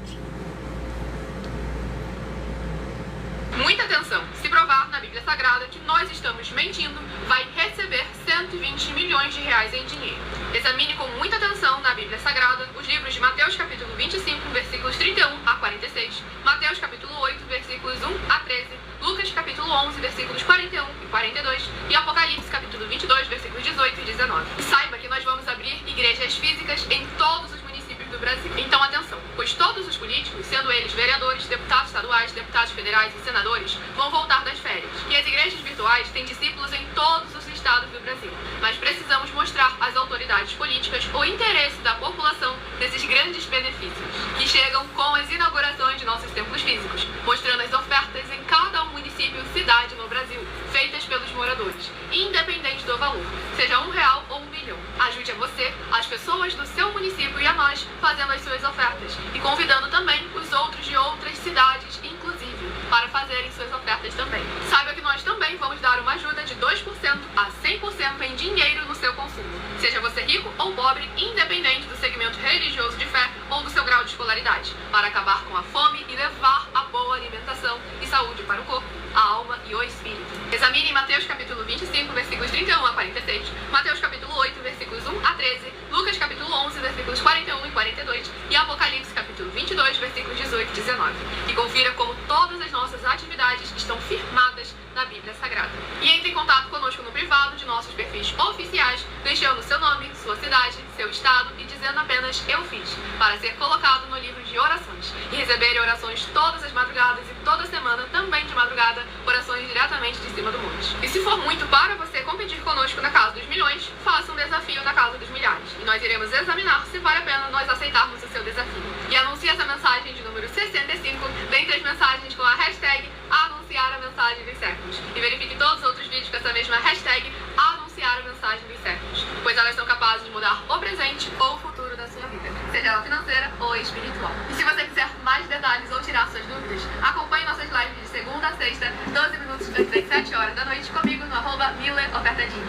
Muita atenção! Se provar na Bíblia Sagrada que nós estamos mentindo, vai receber 120 milhões de reais em dinheiro. Examine com muita atenção na Bíblia Sagrada os livros de Mateus capítulo 25, versículos 31 a 46, Mateus capítulo 8, versículos 1 a 13, Lucas capítulo 11, versículos 41 e 42 e Apocalipse capítulo 22, versículos 18 e 19. E saiba que nós vamos abrir igrejas físicas em todos os municípios do Brasil. Então atenção, pois todos os políticos, sendo eles vereadores, deputados estaduais, deputados federais e senadores, vão voltar das férias. E as igrejas virtuais têm discípulos em todos os estados do Brasil. Mas precisamos mostrar às autoridades políticas o interesse da população nesses grandes benefícios, que chegam com as inaugurações de nossos templos físicos, mostrando as ofertas em cada município e cidade no Brasil, feitas pelos moradores, independente do valor, seja R$1 ou R$1 milhão. Ajude a você, as pessoas do seu município e a nós, fazendo as suas ofertas e convidando também os outros de outras cidades, inclusive, para fazerem suas ofertas também. Saiba que nós também vamos dar uma ajuda de 2% a 100% em dinheiro no seu consumo, seja você rico ou pobre, independente do segmento religioso de fé ou do seu grau de escolaridade, para acabar com a fome e levar a boa alimentação e saúde para o corpo, a alma e o espírito. Examine Mateus capítulo 25, versículos 31 a 46, Mateus capítulo 8, versículos 1 a 13, Lucas capítulo 11, versículos 41 e 42 e Apocalipse capítulo 22, versículos 18 e 19. E confira como todas as nossas atividades estão firmadas na Bíblia Sagrada. E entre em contato conosco no privado de nossos perfis oficiais, deixando seu nome, sua cidade, seu estado e dizendo apenas "eu fiz", para ser colocado no livro de orações e receber orações todas as madrugadas e toda semana, também de madrugada, orações diretamente de cima do monte. E se for muito para você competir conosco na Casa dos Milhões, faça um desafio na Casa dos Milhares. E nós iremos examinar se vale a pena nós aceitarmos o seu desafio. E anuncie essa mensagem de número 65 dentre as mensagens com a hashtag anunciar a mensagem dos séculos. E verifique todos os outros vídeos com essa mesma hashtag anunciar a mensagem dos séculos, pois elas são capazes de mudar o presente ou o futuro da sua vida, seja ela financeira ou espiritual. E se você quiser mais detalhes ou tirar suas dúvidas, acompanhe nossas lives de segunda a sexta, 12 minutos das 7 horas da noite, comigo no @MillerOfertadinho.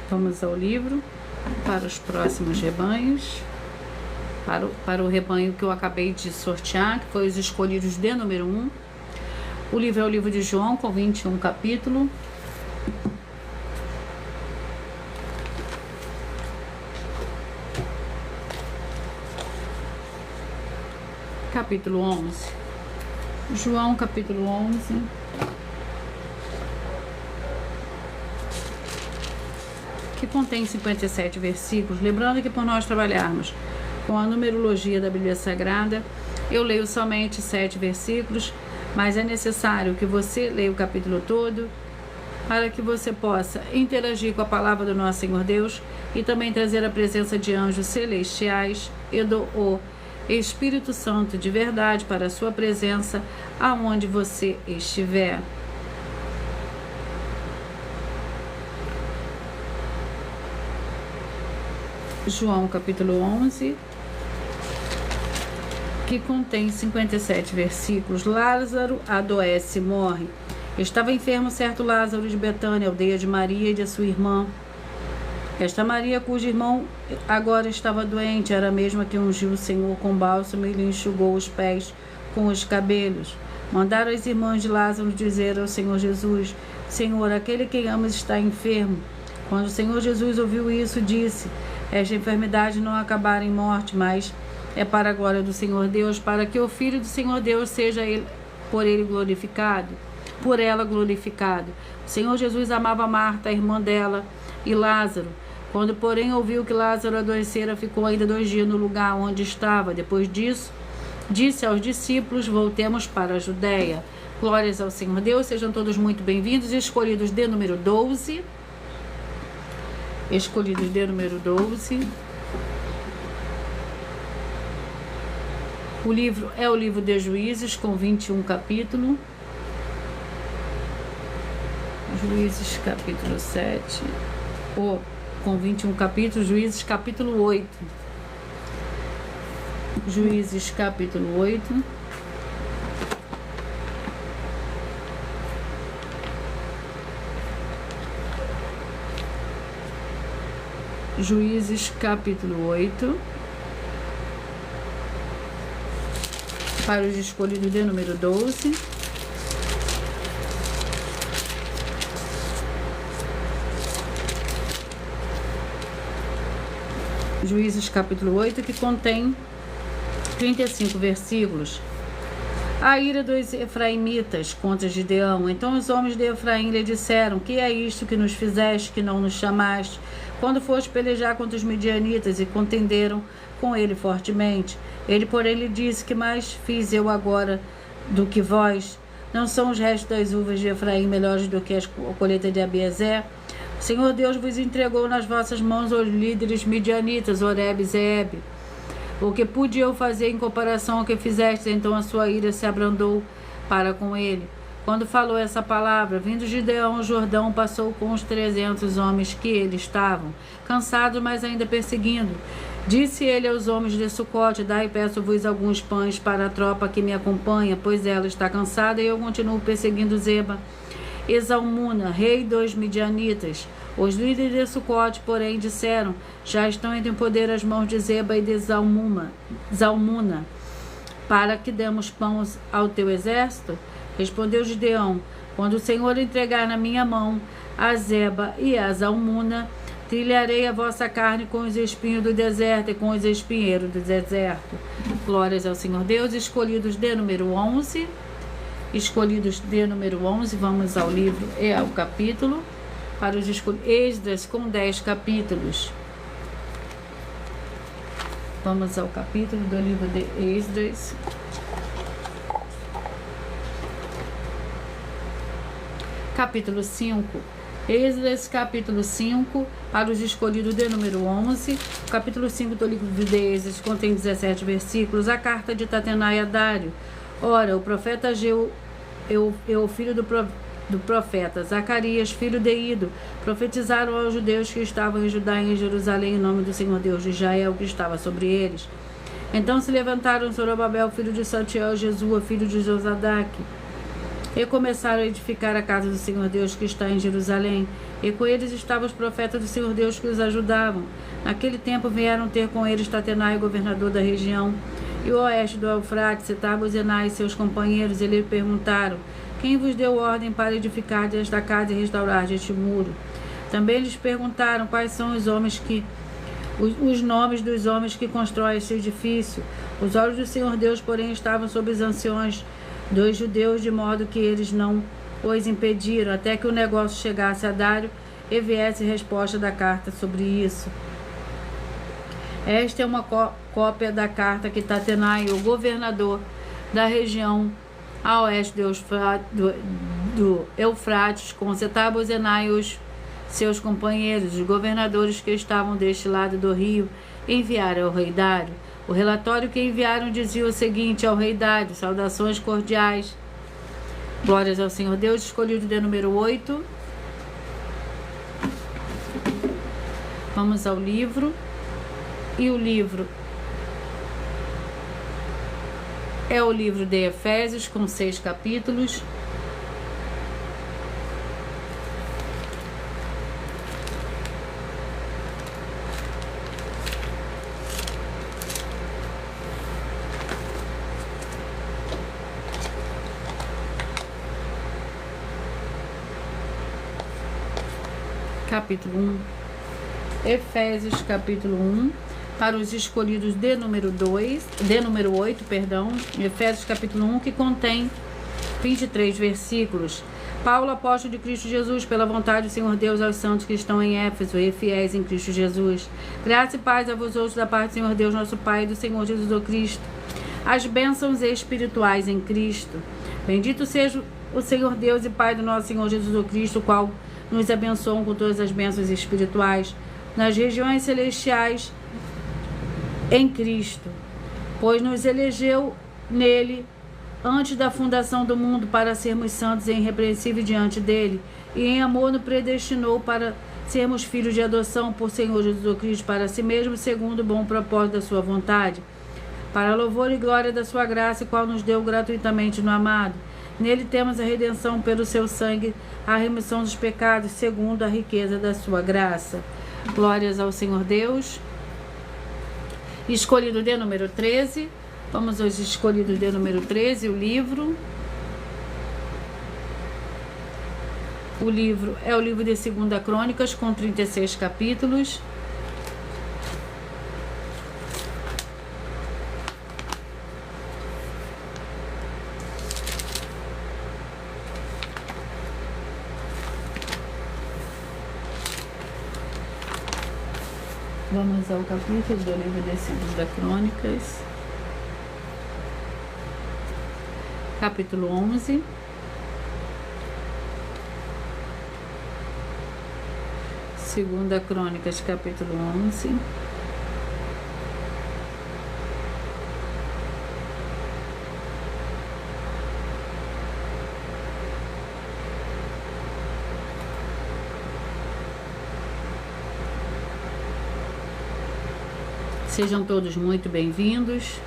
Vamos ao livro para os próximos rebanhos. Para o rebanho que eu acabei de sortear, que foi os escolhidos de número 1. O livro é o livro de João, com 21 capítulos. Capítulo 11. João, capítulo 11. Que contém 57 versículos. Lembrando que por nós trabalharmos com a numerologia da Bíblia Sagrada, eu leio somente 7 versículos, mas é necessário que você leia o capítulo todo para que você possa interagir com a palavra do nosso Senhor Deus e também trazer a presença de anjos celestiais e do Espírito Santo de verdade para a sua presença aonde você estiver. João capítulo 11, que contém 57 versículos. Lázaro adoece e morre. Estava enfermo certo Lázaro de Betânia, aldeia de Maria e de sua irmã. Esta Maria, cujo irmão agora estava doente, era a mesma que ungiu o Senhor com bálsamo e lhe enxugou os pés com os cabelos. Mandaram as irmãs de Lázaro dizer ao Senhor Jesus: Senhor, aquele que amas está enfermo. Quando o Senhor Jesus ouviu isso, disse: esta enfermidade não acabará em morte, mas é para a glória do Senhor Deus, para que o Filho do Senhor Deus seja por ela glorificado. O Senhor Jesus amava Marta, a irmã dela, e Lázaro. Quando, porém, ouviu que Lázaro adoecera, ficou ainda 2 dias no lugar onde estava. Depois disso, disse aos discípulos: voltemos para a Judéia. Glórias ao Senhor Deus, sejam todos muito bem-vindos. Escolhidos de número 12. Escolhidos de número 12. O livro é o livro de Juízes, com 21 capítulos. Juízes, capítulo 7. Com 21 capítulos. Juízes, capítulo 8. Juízes, capítulo 8. Juízes, capítulo 8. Para os escolhidos de número 12. Juízes, capítulo 8, que contém 35 versículos. A ira dos efraimitas contra Gideão. Então os homens de Efraim lhe disseram: que é isto que nos fizeste, que não nos chamaste, quando foste pelejar contra os midianitas? E contenderam com ele fortemente. Ele, porém, lhe disse: que mais fiz eu agora do que vós? Não são os restos das uvas de Efraim melhores do que a colheita de Abiezer? O Senhor Deus vos entregou nas vossas mãos os líderes midianitas, Oreb e Zeeb. O que pude eu fazer em comparação ao que fizeste? Então a sua ira se abrandou para com ele. Quando falou essa palavra, vindo Gideão ao Jordão, passou com os 300 homens que ele estavam, cansados, mas ainda perseguindo. Disse ele aos homens de Sucote: dai, peço-vos alguns pães para a tropa que me acompanha, pois ela está cansada e eu continuo perseguindo Zeba e Zalmuna, rei dos midianitas. Os líderes de Sucote, porém, disseram: já estão em poder as mãos de Zeba e de Zalmuna, para que demos pão ao teu exército? Respondeu Gideão: quando o Senhor entregar na minha mão a Zeba e a Zalmuna, trilharei a vossa carne com os espinhos do deserto e com os espinheiros do deserto. Glórias ao Senhor Deus. Escolhidos de número 11. escolhidos de número 11, vamos ao livro e ao capítulo. Para os escolhidos, Esdras com 10 capítulos. Vamos ao capítulo do livro de Esdras. Capítulo 5. Esdras, capítulo 5, para os escolhidos de número 11. O capítulo 5 do livro de Esdras contém 17 versículos. A carta de Tatenai a Dário. Ora, o profeta Ageu, o filho do profeta Zacarias, filho de Ido, profetizaram aos judeus que estavam em Judá e em Jerusalém em nome do Senhor Deus de Israel, que estava sobre eles. Então se levantaram Zorobabel, filho de Saltiel, Jesua, filho de Josadaque, e começaram a edificar a casa do Senhor Deus que está em Jerusalém. E com eles estavam os profetas do Senhor Deus que os ajudavam. Naquele tempo vieram ter com eles Tatenai, governador da região, e o oeste do Eufrates, Setar-Bozenai e seus companheiros, e lhe perguntaram: quem vos deu ordem para edificar esta casa e restaurar este muro? Também lhes perguntaram quais são os nomes dos homens que constroem este edifício. Os olhos do Senhor Deus, porém, estavam sobre os anciões dos judeus, de modo que eles não os impediram, até que o negócio chegasse a Dário e viesse resposta da carta sobre isso. Esta é uma cópia da carta que Tatenai, o governador da região a oeste do Eufrates, com Setar-Bozenai e os seus companheiros, os governadores que estavam deste lado do rio, enviaram ao rei Dário. O relatório que enviaram dizia o seguinte ao rei Dário: saudações cordiais, glórias ao Senhor Deus, escolhido de número 8. Vamos ao livro. E o livro é o livro de Efésios, com 6 capítulos. Capítulo 1. Efésios, capítulo 1. Para os escolhidos de número 8, Efésios capítulo 1, que contém 23 versículos. Paulo, apóstolo de Cristo Jesus, pela vontade do Senhor Deus, aos santos que estão em Éfeso e fiéis em Cristo Jesus. Graça e paz a vós outros da parte do Senhor Deus, nosso Pai, e do Senhor Jesus o Cristo. As bênçãos espirituais em Cristo. Bendito seja o Senhor Deus e Pai do nosso Senhor Jesus o Cristo, o qual nos abençoa com todas as bênçãos espirituais nas regiões celestiais em Cristo, pois nos elegeu nele antes da fundação do mundo para sermos santos e irrepreensíveis diante dele, e em amor nos predestinou para sermos filhos de adoção por Senhor Jesus Cristo para si mesmo, segundo o bom propósito da sua vontade, para louvor e glória da sua graça, qual nos deu gratuitamente no amado. Nele temos a redenção pelo seu sangue, a remissão dos pecados, segundo a riqueza da sua graça. Glórias ao Senhor Deus. Escolhido de número 13. Vamos aos escolhidos de número 13, o livro. O livro é o livro de 2 Crônicas, com 36 capítulos. Vamos ao capítulo do livro de 2 Crônicas, capítulo 11. Segunda Crônicas, capítulo 11. Sejam todos muito bem-vindos.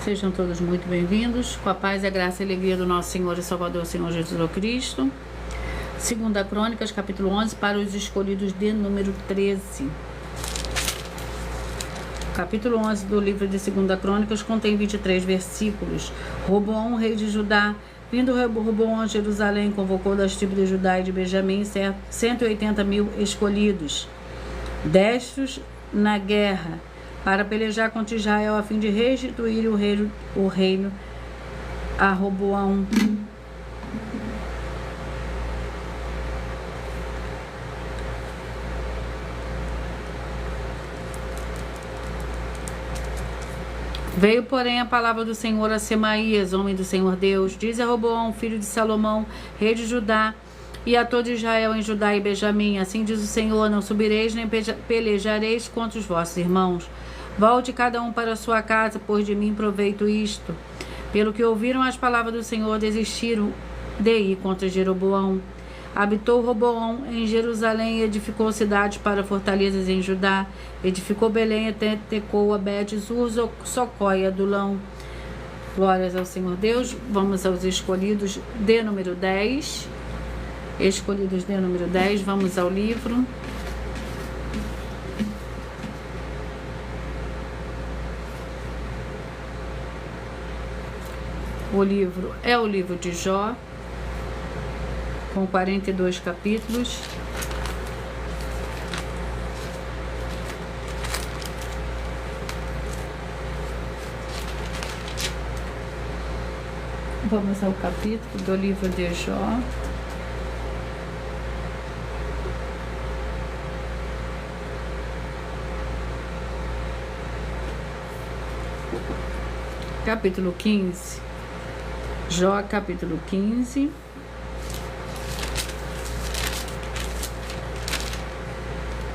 Sejam todos muito bem-vindos, com a paz, a graça e a alegria do nosso Senhor e Salvador, Senhor Jesus Cristo. 2 Crônicas, capítulo 11, para os escolhidos de número 13. capítulo 11 do livro de 2 Crônicas contém 23 versículos. Roboão, rei de Judá, vindo Roboão a Jerusalém, convocou das tribos de Judá e de Benjamim 180.000 escolhidos, destros na guerra, para pelejar contra Israel, a fim de restituir o reino a Roboão. Veio, porém, a palavra do Senhor a Semaías, homem do Senhor Deus: diz a Roboão, filho de Salomão, rei de Judá, e a todo Israel em Judá e Benjamim: assim diz o Senhor, não subireis nem pelejareis contra os vossos irmãos. Volte cada um para a sua casa, pois de mim proveito isto. Pelo que ouviram as palavras do Senhor, desistiram de ir contra Jeroboão. Habitou Roboão em Jerusalém e edificou cidades para fortalezas em Judá. Edificou Belém até Tecoa, Bet-Zur, Socó e Adulão. Glórias ao Senhor Deus. Vamos aos escolhidos de número 10. Escolhidos de número 10. Vamos ao livro. O livro é o livro de Jó, com 42 capítulos. Vamos ao capítulo do livro de Jó. Capítulo 15. Jó, capítulo 15.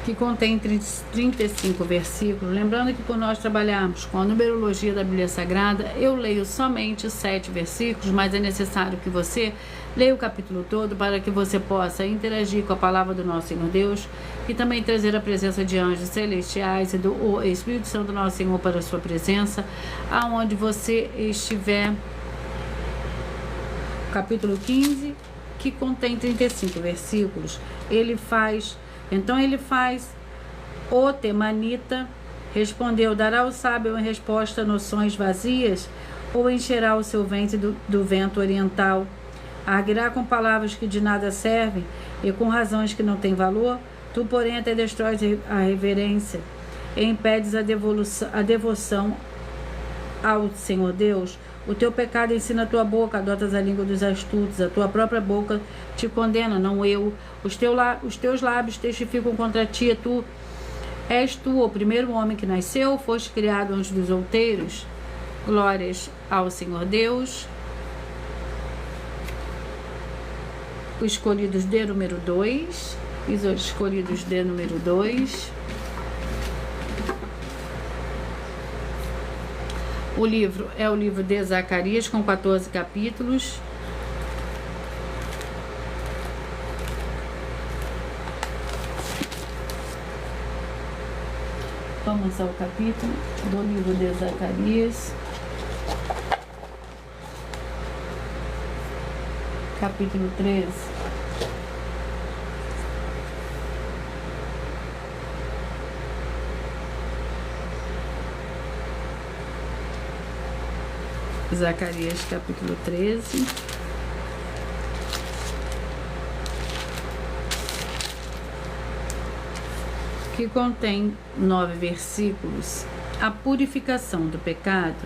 Que contém 35 versículos. Lembrando que por nós trabalharmos com a numerologia da Bíblia Sagrada, eu leio somente 7 versículos, mas é necessário que você leia o capítulo todo para que você possa interagir com a palavra do nosso Senhor Deus e também trazer a presença de anjos celestiais e do Espírito Santo do nosso Senhor para a sua presença, aonde você estiver. Capítulo 15, que contém 35 versículos. Então ele faz: o temanita respondeu: dará ao sábio em resposta noções vazias, ou encherá o seu ventre do vento oriental? Arguirá com palavras que de nada servem e com razões que não têm valor? Tu, porém, até destróis a reverência e impedes a devoção ao Senhor Deus. O teu pecado ensina a tua boca, adotas a língua dos astutos, a tua própria boca te condena, não eu. Os teus lábios testificam contra ti, és tu o primeiro homem que nasceu, foste criado antes dos outeiros. Glórias ao Senhor Deus. Os escolhidos de número 2. Os escolhidos de número 2. O livro é o livro de Zacarias, com 14 capítulos. Vamos ao capítulo do livro de Zacarias. Capítulo 13. Zacarias, capítulo 13. Que contém 9 versículos. A purificação do pecado.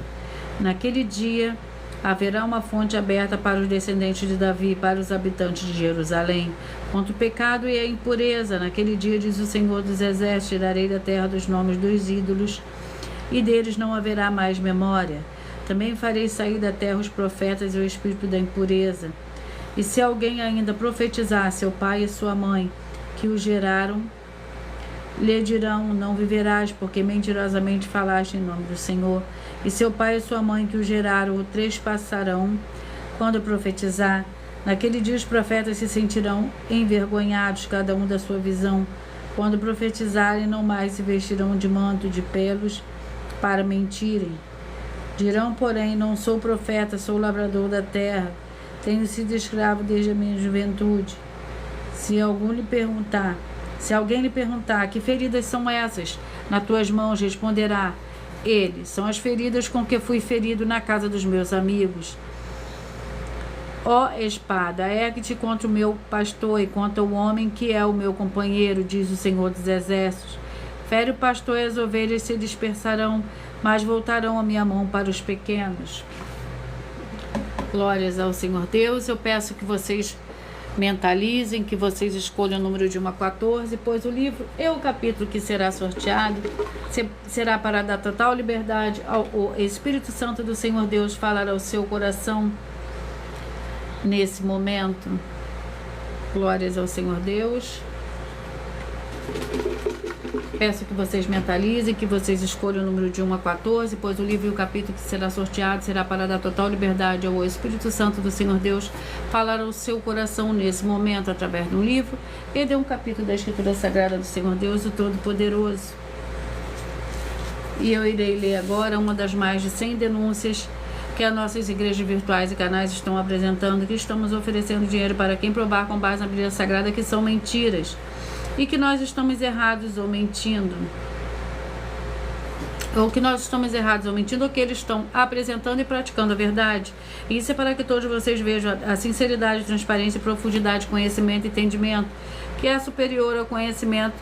Naquele dia haverá uma fonte aberta para os descendentes de Davi, para os habitantes de Jerusalém, contra o pecado e a impureza. Naquele dia, diz o Senhor dos Exércitos, tirarei da terra dos nomes dos ídolos, e deles não haverá mais memória. Também farei sair da terra os profetas e o espírito da impureza. E se alguém ainda profetizar, seu pai e sua mãe, que o geraram, lhe dirão: não viverás, porque mentirosamente falaste em nome do Senhor. E seu pai e sua mãe, que o geraram, o trespassarão quando profetizar. Naquele dia os profetas se sentirão envergonhados, cada um da sua visão. Quando profetizarem, não mais se vestirão de manto de pelos para mentirem. Dirão, porém: não sou profeta, sou lavrador da terra, tenho sido escravo desde a minha juventude. Se alguém lhe perguntar, que feridas são essas nas tuas mãos, responderá: ele. São as feridas com que fui ferido na casa dos meus amigos. Ó espada, ergue-te contra o meu pastor e contra o homem que é o meu companheiro, diz o Senhor dos Exércitos. Fere o pastor e as ovelhas se dispersarão, mas voltarão a minha mão para os pequenos. Glórias ao Senhor Deus. Eu peço que vocês mentalizem, que vocês escolham o número de 1 a 14, pois o livro e o capítulo que será sorteado será para dar total liberdade ao Espírito Santo do Senhor Deus falar ao seu coração nesse momento. Glórias ao Senhor Deus. Peço que vocês mentalizem, que vocês escolham o número de 1 a 14, pois o livro e o capítulo que será sorteado será para dar total liberdade ao Espírito Santo do Senhor Deus falar ao seu coração nesse momento, através de um livro e de um capítulo da Escritura Sagrada do Senhor Deus, o Todo-Poderoso. E eu irei ler agora uma das mais de 100 denúncias que as nossas igrejas virtuais e canais estão apresentando, que estamos oferecendo dinheiro para quem provar com base na Bíblia Sagrada que são mentiras e que nós estamos errados ou mentindo, ou que eles estão apresentando e praticando a verdade. Isso é para que todos vocês vejam a sinceridade, transparência, profundidade, conhecimento e entendimento, que é superior ao conhecimento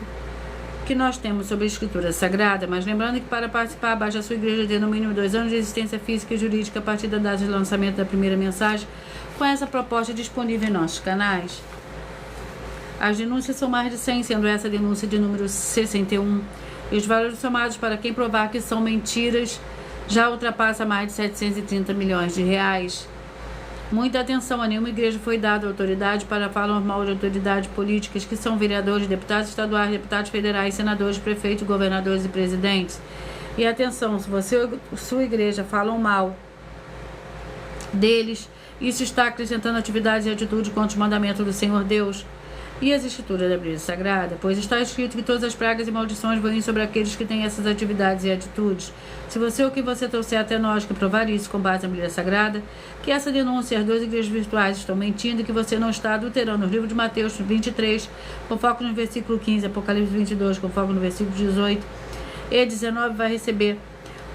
que nós temos sobre a Escritura Sagrada. Mas lembrando que para participar, baixe a sua igreja de no mínimo 2 anos de existência física e jurídica a partir da data de lançamento da primeira mensagem, com essa proposta disponível em nossos canais. As denúncias são mais de 100, sendo essa a denúncia de número 61. E os valores somados para quem provar que são mentiras já ultrapassa mais de 730 milhões de reais. Muita atenção, a nenhuma igreja foi dada autoridade para falar mal de autoridades políticas que são vereadores, deputados estaduais, deputados federais, senadores, prefeitos, governadores e presidentes. E atenção, se você ou sua igreja falam mal deles, isso está acrescentando atividades e atitudes contra os mandamentos do Senhor Deus e as Escrituras da Bíblia Sagrada, pois está escrito que todas as pragas e maldições vão vir sobre aqueles que têm essas atividades e atitudes. Se você ou quem você trouxer até nós que provar isso com base na Bíblia Sagrada, que essa denúncia e as 2 igrejas virtuais estão mentindo e que você não está adulterando o livro de Mateus 23, com foco no versículo 15, Apocalipse 22, com foco no versículo 18 e 19, vai receber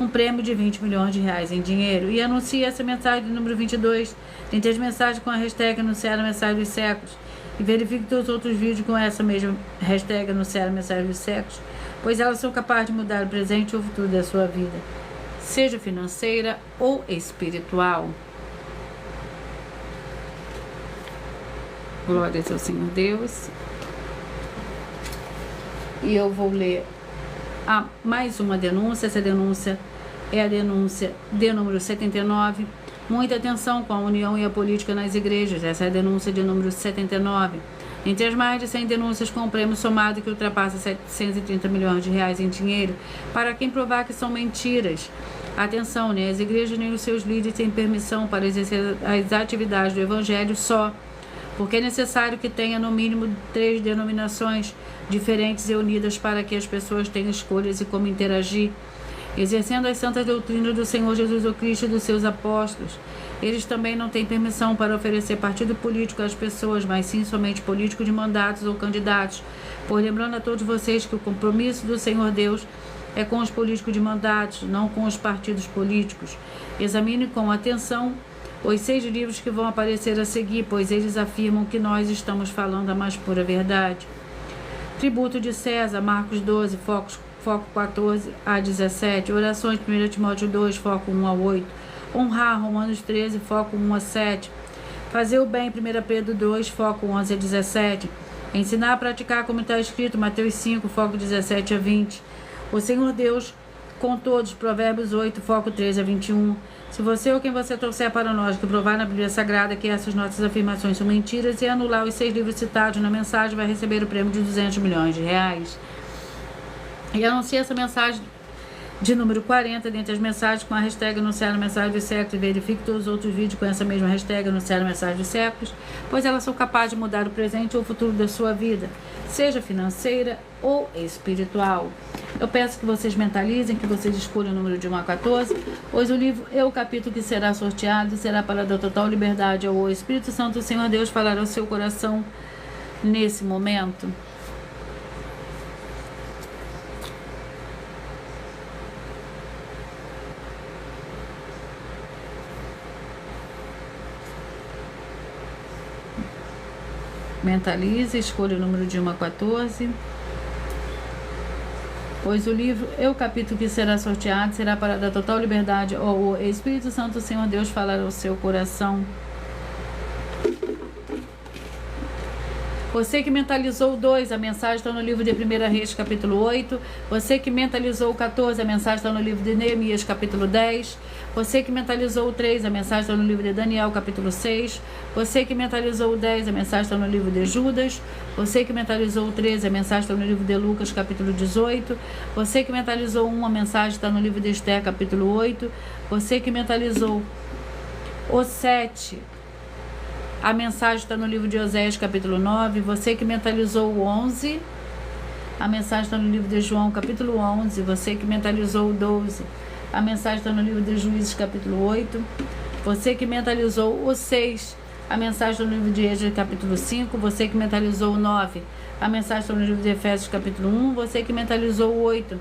um prêmio de 20 milhões de reais em dinheiro. E anuncie essa mensagem do número 22, dentre as mensagens com a hashtag anunciar a mensagem dos séculos. E verifique todos os outros vídeos com essa mesma hashtag anunciar a mensagem dos séculos, pois elas são capazes de mudar o presente ou o futuro da sua vida, seja financeira ou espiritual. Glórias ao Senhor Deus. E eu vou ler mais uma denúncia. Essa denúncia é a denúncia de número 79. Muita atenção com a união e a política nas igrejas. Essa é a denúncia de número 79. Entre as mais de 100 denúncias com um prêmio somado que ultrapassa 730 milhões de reais em dinheiro, para quem provar que são mentiras. Atenção, nem as igrejas nem os seus líderes têm permissão para exercer as atividades do Evangelho só, porque é necessário que tenha no mínimo 3 denominações diferentes e unidas para que as pessoas tenham escolhas e como interagir, exercendo as santas doutrinas do Senhor Jesus o Cristo e dos seus apóstolos. Eles também não têm permissão para oferecer partido político às pessoas, mas sim somente político de mandatos ou candidatos. Pois lembrando a todos vocês que o compromisso do Senhor Deus é com os políticos de mandatos, não com os partidos políticos. Examine com atenção os 6 livros que vão aparecer a seguir, pois eles afirmam que nós estamos falando a mais pura verdade. Tributo de César, Marcos 12, foco 14 a 17, orações 1 Timóteo 2, foco 1 a 8, honrar, Romanos 13, foco 1 a 7, fazer o bem, 1 Pedro 2, foco 11 a 17, ensinar a praticar como está escrito, Mateus 5, foco 17 a 20, o Senhor Deus com todos, Provérbios 8, foco 13 a 21, se você ou quem você trouxer para nós que provar na Bíblia Sagrada que essas nossas afirmações são mentiras e anular os 6 livros citados na mensagem, vai receber o prêmio de 200 milhões de reais. E anuncie essa mensagem de número 40 dentre as mensagens com a hashtag anunciar a mensagem dos séculos, e verifique todos os outros vídeos com essa mesma hashtag anunciar a mensagem dos séculos, pois elas são capazes de mudar o presente ou o futuro da sua vida, seja financeira ou espiritual. Eu peço que vocês mentalizem, que vocês escolham o número de 1 a 14, pois o livro e o capítulo que será sorteado será para dar total liberdade ao Espírito Santo do Senhor Deus falar ao seu coração nesse momento. Mentalize, escolha o número de 1 a 14. Pois o livro e o capítulo que será sorteado será para dar total liberdade ao Espírito Santo, Senhor Deus, falar ao seu coração. Você que mentalizou o 2, a mensagem está no livro de 1 Reis, capítulo 8. Você que mentalizou o 14, a mensagem está no livro de Neemias, capítulo 10. Você que mentalizou o 3, a mensagem está no livro de Daniel, capítulo 6. Você que mentalizou o 10, a mensagem está no livro de Judas. Você que mentalizou o 13, a mensagem está no livro de Lucas, capítulo 18. Você que mentalizou 1, a mensagem está no livro de Esther, capítulo 8. Você que mentalizou o 7, a mensagem está no livro de Oséias, capítulo 9. Você que mentalizou o 11, a mensagem está no livro de João, capítulo 11. Você que mentalizou o 12, a mensagem está no livro de Juízes, capítulo 8. Você que mentalizou o 6, a mensagem está no livro de Êxodo, capítulo 5. Você que mentalizou o 9, a mensagem está no livro de Efésios, capítulo 1. Você que mentalizou o 8,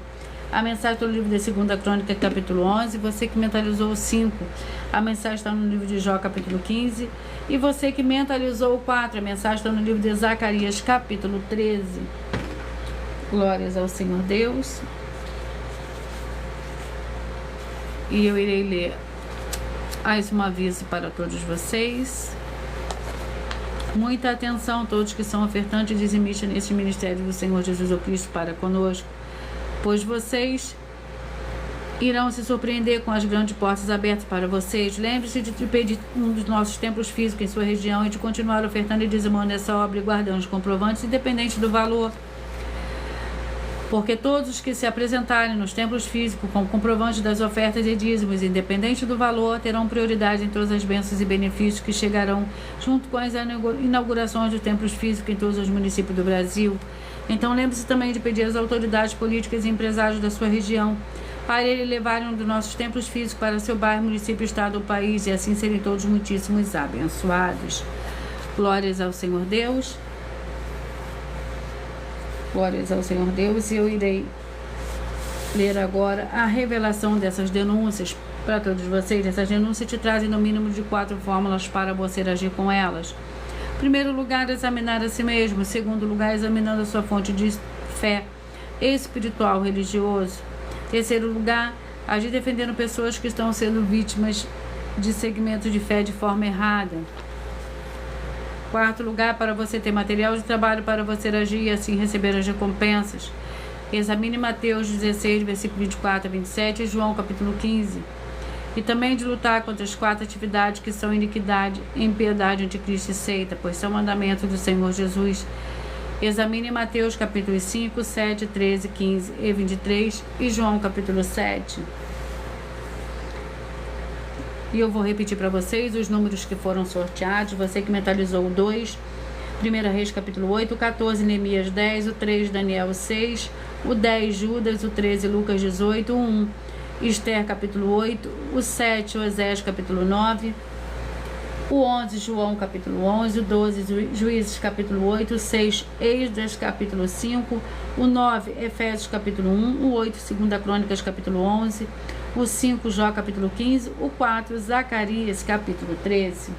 a mensagem está no livro de 2 Crônica, capítulo 11. Você que mentalizou o 5, a mensagem está no livro de Jó, capítulo 15. E você que mentalizou o 4, a mensagem está no livro de Zacarias, capítulo 13. Glórias ao Senhor Deus. E eu irei ler mais um aviso para todos vocês. Muita atenção, todos que são ofertantes e dizimistas nesse ministério do Senhor Jesus Cristo para conosco, pois vocês irão se surpreender com as grandes portas abertas para vocês. Lembre-se de pedir um dos nossos templos físicos em sua região e de continuar ofertando e dizimando nessa obra e guardando os comprovantes, independente do valor. Porque todos os que se apresentarem nos templos físicos com comprovantes das ofertas e dízimos, independente do valor, terão prioridade em todas as bênçãos e benefícios que chegarão junto com as inaugurações dos templos físicos em todos os municípios do Brasil. Então lembre-se também de pedir às autoridades políticas e empresários da sua região para ele levarem um dos nossos templos físicos para seu bairro, município, estado ou país, e assim serem todos muitíssimos abençoados. Glórias ao Senhor Deus. Glórias ao Senhor Deus. E eu irei ler agora a revelação dessas denúncias para todos vocês. Essas denúncias te trazem no mínimo de 4 fórmulas para você agir com elas. Em primeiro lugar, examinar a si mesmo. Em segundo lugar, examinando a sua fonte de fé espiritual, religioso. Em terceiro lugar, agir defendendo pessoas que estão sendo vítimas de segmento de fé de forma errada. Quarto lugar, para você ter material de trabalho para você agir e assim receber as recompensas. Examine Mateus 16, versículo 24 a 27 e João capítulo 15. E também de lutar contra as 4 atividades que são iniquidade, impiedade, anticristo e seita, pois são mandamentos do Senhor Jesus. Examine Mateus capítulo 5, 7, 13, 15 e 23 e João capítulo 7. E eu vou repetir para vocês os números que foram sorteados. Você que mentalizou o 2, 1 Reis capítulo 8, o 14 Neemias 10, o 3 Daniel 6, o 10 Judas, o 13 Lucas 18, o 1 Esther capítulo 8, o 7 Oséias capítulo 9, o 11 João capítulo 11, o 12 Juízes capítulo 8, o 6 Esdras capítulo 5, o 9 Efésios capítulo 1, o 8 2 Crônicas capítulo 11, o 5 Jó capítulo 15, o 4 Zacarias capítulo 13.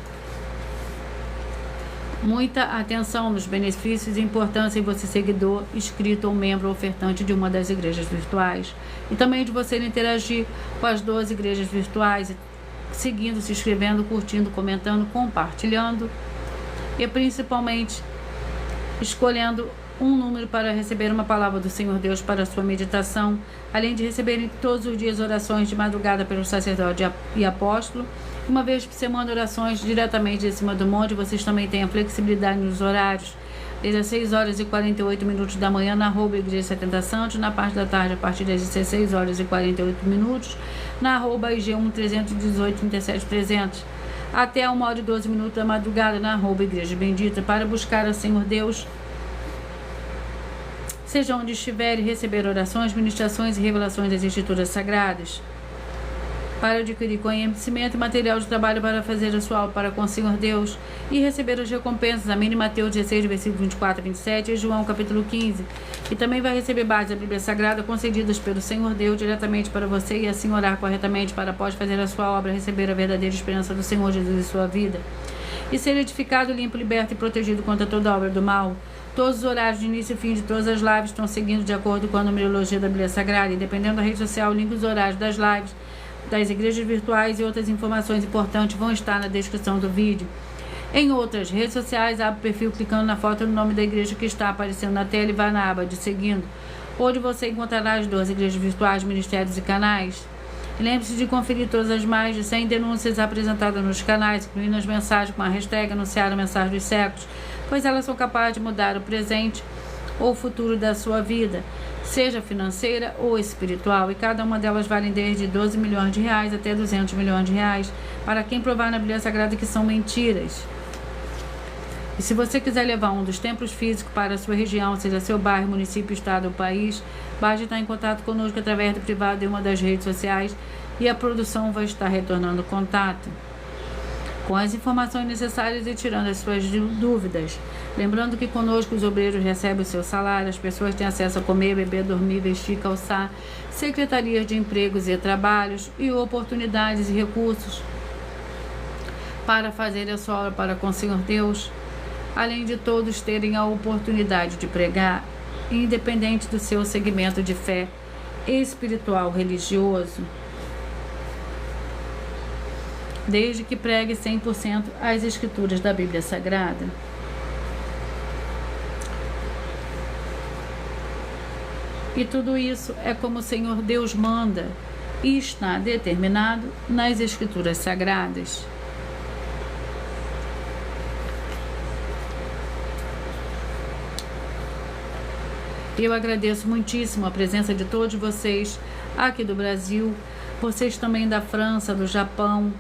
Muita atenção nos benefícios e importância em você seguidor, inscrito ou membro ofertante de uma das igrejas virtuais. E também de você interagir com as 12 igrejas virtuais, seguindo, se inscrevendo, curtindo, comentando, compartilhando e principalmente escolhendo um número para receber uma palavra do Senhor Deus para a sua meditação, além de receberem todos os dias orações de madrugada pelo sacerdote e apóstolo. Uma vez por semana, orações diretamente de cima do monte. Vocês também têm a flexibilidade nos horários, desde as 6 horas e 48 minutos da manhã na @Igreja 70 Santos, na parte da tarde a partir das 16 horas e 48 minutos na @IG1 318 37 300, até 1 hora e 12 minutos da madrugada na @Igreja Bendita, para buscar ao Senhor Deus, seja onde estiver, e receber orações, ministrações e revelações das Escrituras Sagradas, para adquirir conhecimento e material de trabalho para fazer a sua obra para com o Senhor Deus e receber as recompensas. Amém. Mateus 16, versículo 24 a 27 e João capítulo 15. E também vai receber bases da Bíblia Sagrada concedidas pelo Senhor Deus diretamente para você e assim orar corretamente para, após fazer a sua obra, receber a verdadeira esperança do Senhor Jesus em sua vida. e ser edificado, limpo, liberto e protegido contra toda obra do mal. Todos os horários de início e fim de todas as lives estão seguindo de acordo com a numerologia da Bíblia Sagrada, e dependendo da rede social, o link dos horários das lives, das igrejas virtuais e outras informações importantes vão estar na descrição do vídeo. Em outras redes sociais, abre o perfil clicando na foto no nome da igreja que está aparecendo na tela e vá na aba de seguindo, onde você encontrará as 12 igrejas virtuais, ministérios e canais. Lembre-se de conferir todas as mais de 100 denúncias apresentadas nos canais, incluindo as mensagens com a hashtag Anunciar a Mensagem dos Séculos, pois elas são capazes de mudar o presente ou o futuro da sua vida, seja financeira ou espiritual, e cada uma delas vale desde 12 milhões de reais até 200 milhões de reais, para quem provar na Bíblia Sagrada que são mentiras. E se você quiser levar um dos templos físicos para a sua região, seja seu bairro, município, estado ou país, basta estar em contato conosco através do privado de uma das redes sociais e a produção vai estar retornando contato com as informações necessárias e tirando as suas dúvidas. Lembrando que conosco os obreiros recebem o seu salário, as pessoas têm acesso a comer, beber, dormir, vestir, calçar, secretarias de empregos e trabalhos e oportunidades e recursos para fazer a sua obra para com o Senhor Deus, além de todos terem a oportunidade de pregar, independente do seu segmento de fé espiritual religioso, desde que pregue 100% as escrituras da Bíblia Sagrada. E tudo isso é como o Senhor Deus manda e está determinado nas escrituras sagradas. Eu agradeço muitíssimo a presença de todos vocês aqui do Brasil, vocês também da França, do Japão,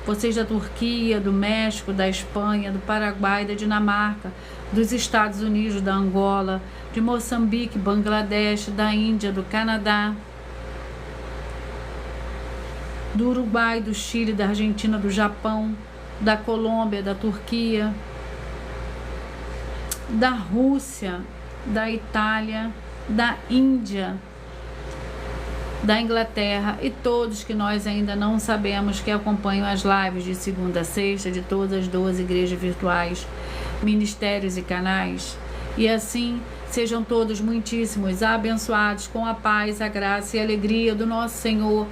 vocês da Turquia, do México, da Espanha, do Paraguai, da Dinamarca, dos Estados Unidos, da Angola, de Moçambique, Bangladesh, da Índia, do Canadá, do Uruguai, do Chile, da Argentina, do Japão, da Colômbia, da Turquia, da Rússia, da Itália, da Índia, da Inglaterra e todos que nós ainda não sabemos que acompanham as lives de segunda a sexta de todas as 12 igrejas virtuais, ministérios e canais. E assim sejam todos muitíssimos abençoados com a paz, a graça e a alegria do nosso Senhor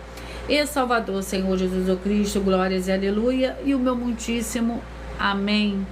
e Salvador, Senhor Jesus Cristo. Glórias e aleluia. E o meu muitíssimo amém.